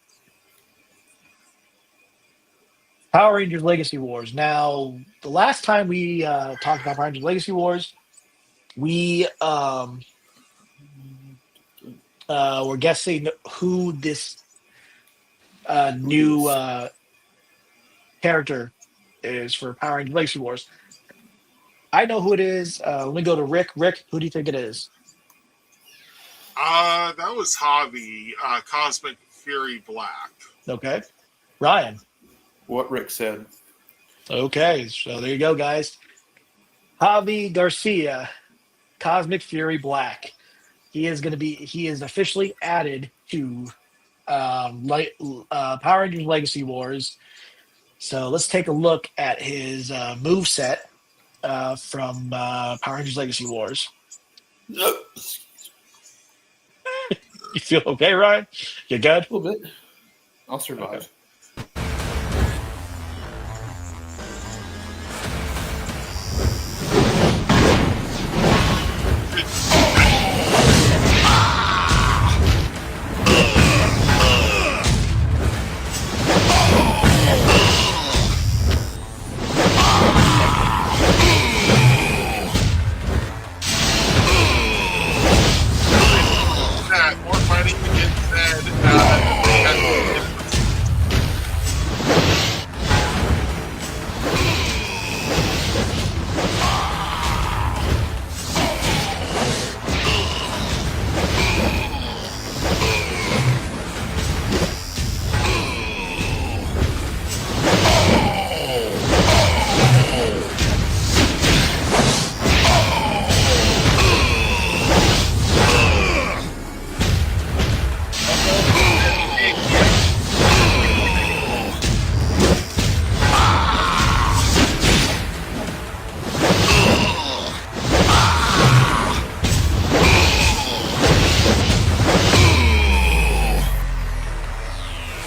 Power Rangers Legacy Wars. Now, the last time we talked about Power Rangers Legacy Wars, we were guessing who this new character is for Power Rangers Legacy Wars. I know who it is. Let me go to Rick. Rick, who do you think it is? That was Javi, Cosmic Fury Black. Okay. Ryan. What Rick said. Okay, so there you go, guys. Javi Garcia, Cosmic Fury Black. He is officially added to Power Rangers Legacy Wars. So let's take a look at his move set from Power Rangers Legacy Wars. You feel okay, Ryan? You good? A little bit. I'll survive. Okay. More fighting to get fed.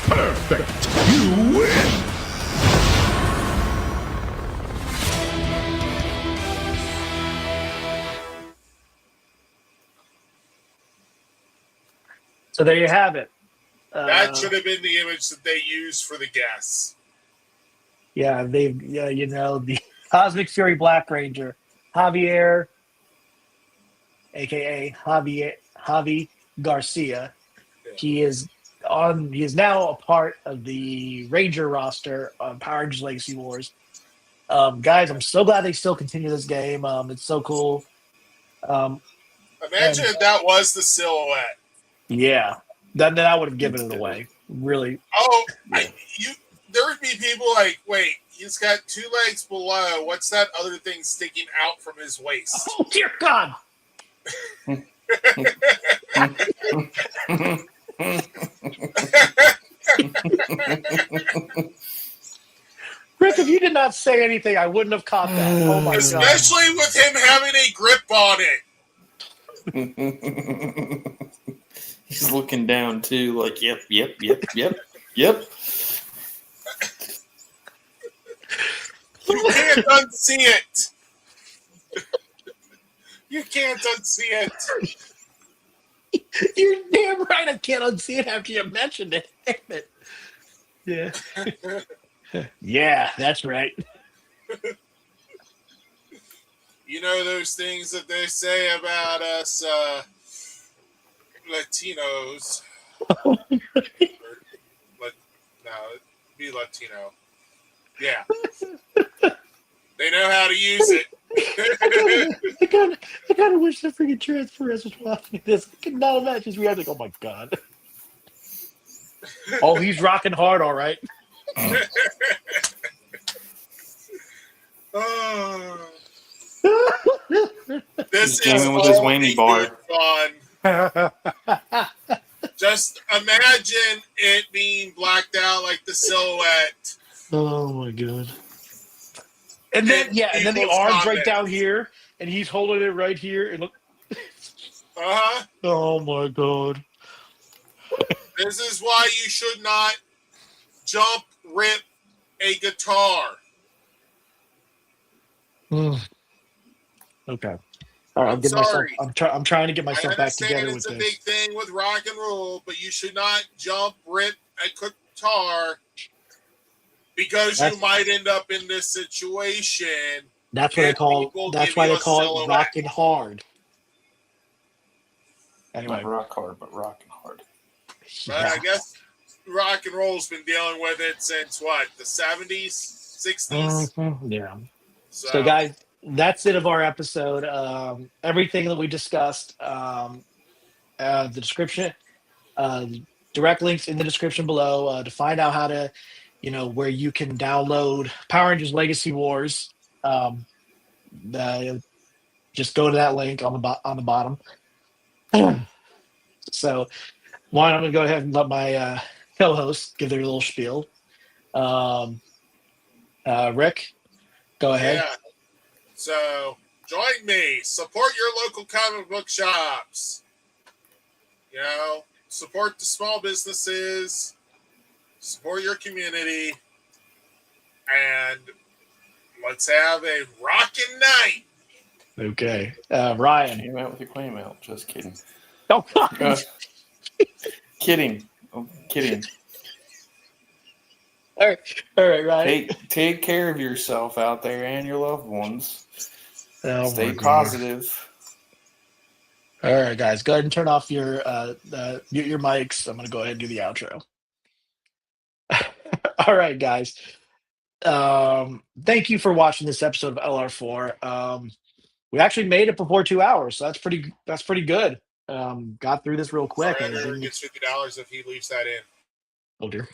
Perfect. You win. So there you have it. That should have been the image that they used for the guests. Yeah, the Cosmic Fury Black Ranger, Javier, aka Javi Garcia. Yeah. He is now a part of the Ranger roster on Power Rangers Legacy Wars. Guys, I'm so glad they still continue this game. It's so cool. Imagine if that was the silhouette. Yeah, then I would have given it away. Really. Oh, there would be people like, wait, he's got two legs below. What's that other thing sticking out from his waist? Oh dear God! Rick, if you did not say anything, I wouldn't have caught that. Oh my God! Especially with him having a grip on it. He's looking down too, like, yep. You can't unsee it. You can't unsee it. You're damn right. I can't unsee it after you mentioned it. Damn it. Yeah. Yeah, that's right. You know those things that they say about us Latinos. No, it'd be Latino. Yeah. They know how to use it. I kind of wish the freaking Transformers was watching this. I could not imagine his reaction. Oh my god. Oh, he's rocking hard, all right. This He came is in with his only whammy bar. good fun. Just imagine it being blacked out like the silhouette. Oh my god. And then and then the people's arms right comments. down here, and he's holding it right here. And look. Uh-huh. Oh my god. This is why you should not jump rip a guitar. Okay. All right, I'm sorry. I'm trying to get I myself back together understand with it's a this. big thing with rock and roll, but you should not jump rip a guitar because you might end up in this situation. That's what I call. That's why they call it rocking hard. Anyway, Not rock hard, but rocking hard. But I guess rock and roll's been dealing with it since what, the 70s, 60s? Yeah. So, guys, that's it of our episode. Everything that we discussed, the description, direct links in the description below to find out how to, where you can download Power Rangers Legacy Wars. Just go to that link on the bottom. So, I'm going to go ahead and let my co-hosts give their little spiel. Rick, go ahead. Yeah. So, join me. Support your local comic book shops. Support the small businesses. Support your community. And let's have a rockin' night. Okay. Ryan. Came out with your claim out. Just kidding. Oh, God. Kidding. I'm kidding. All right, Ryan. Take care of yourself out there and your loved ones. Oh, Stay positive. All right, guys. Go ahead and turn off your mute your mics. I'm going to go ahead and do the outro. All right, guys. Thank you for watching this episode of LR4. We actually made it before 2 hours, so that's pretty good. Got through this real quick. Sorry, Editor gets $50 if he leaves that in. Oh dear.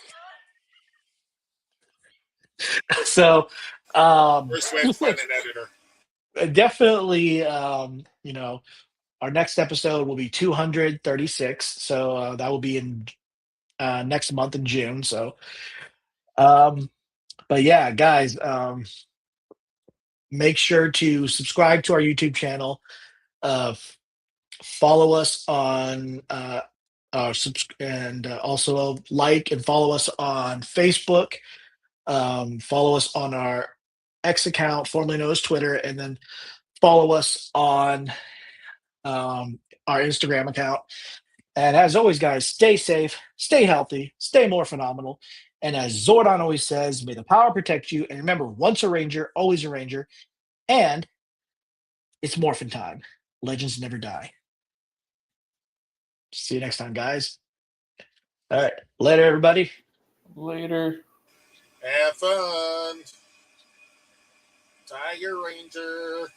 So, first way to find an editor. Definitely, our next episode will be 236. So that will be in next month in June. So, but yeah, guys, make sure to subscribe to our YouTube channel. Follow us on and also like and follow us on Facebook. Follow us on our X account, formerly known as Twitter, and then follow us on our Instagram account. And as always, guys, stay safe, stay healthy, stay more phenomenal. And as Zordon always says, may the power protect you. And remember, once a Ranger, always a Ranger. And it's Morphin time. Legends never die. See you next time, guys. All right. Later, everybody. Later. Have fun. Tiger Ranger.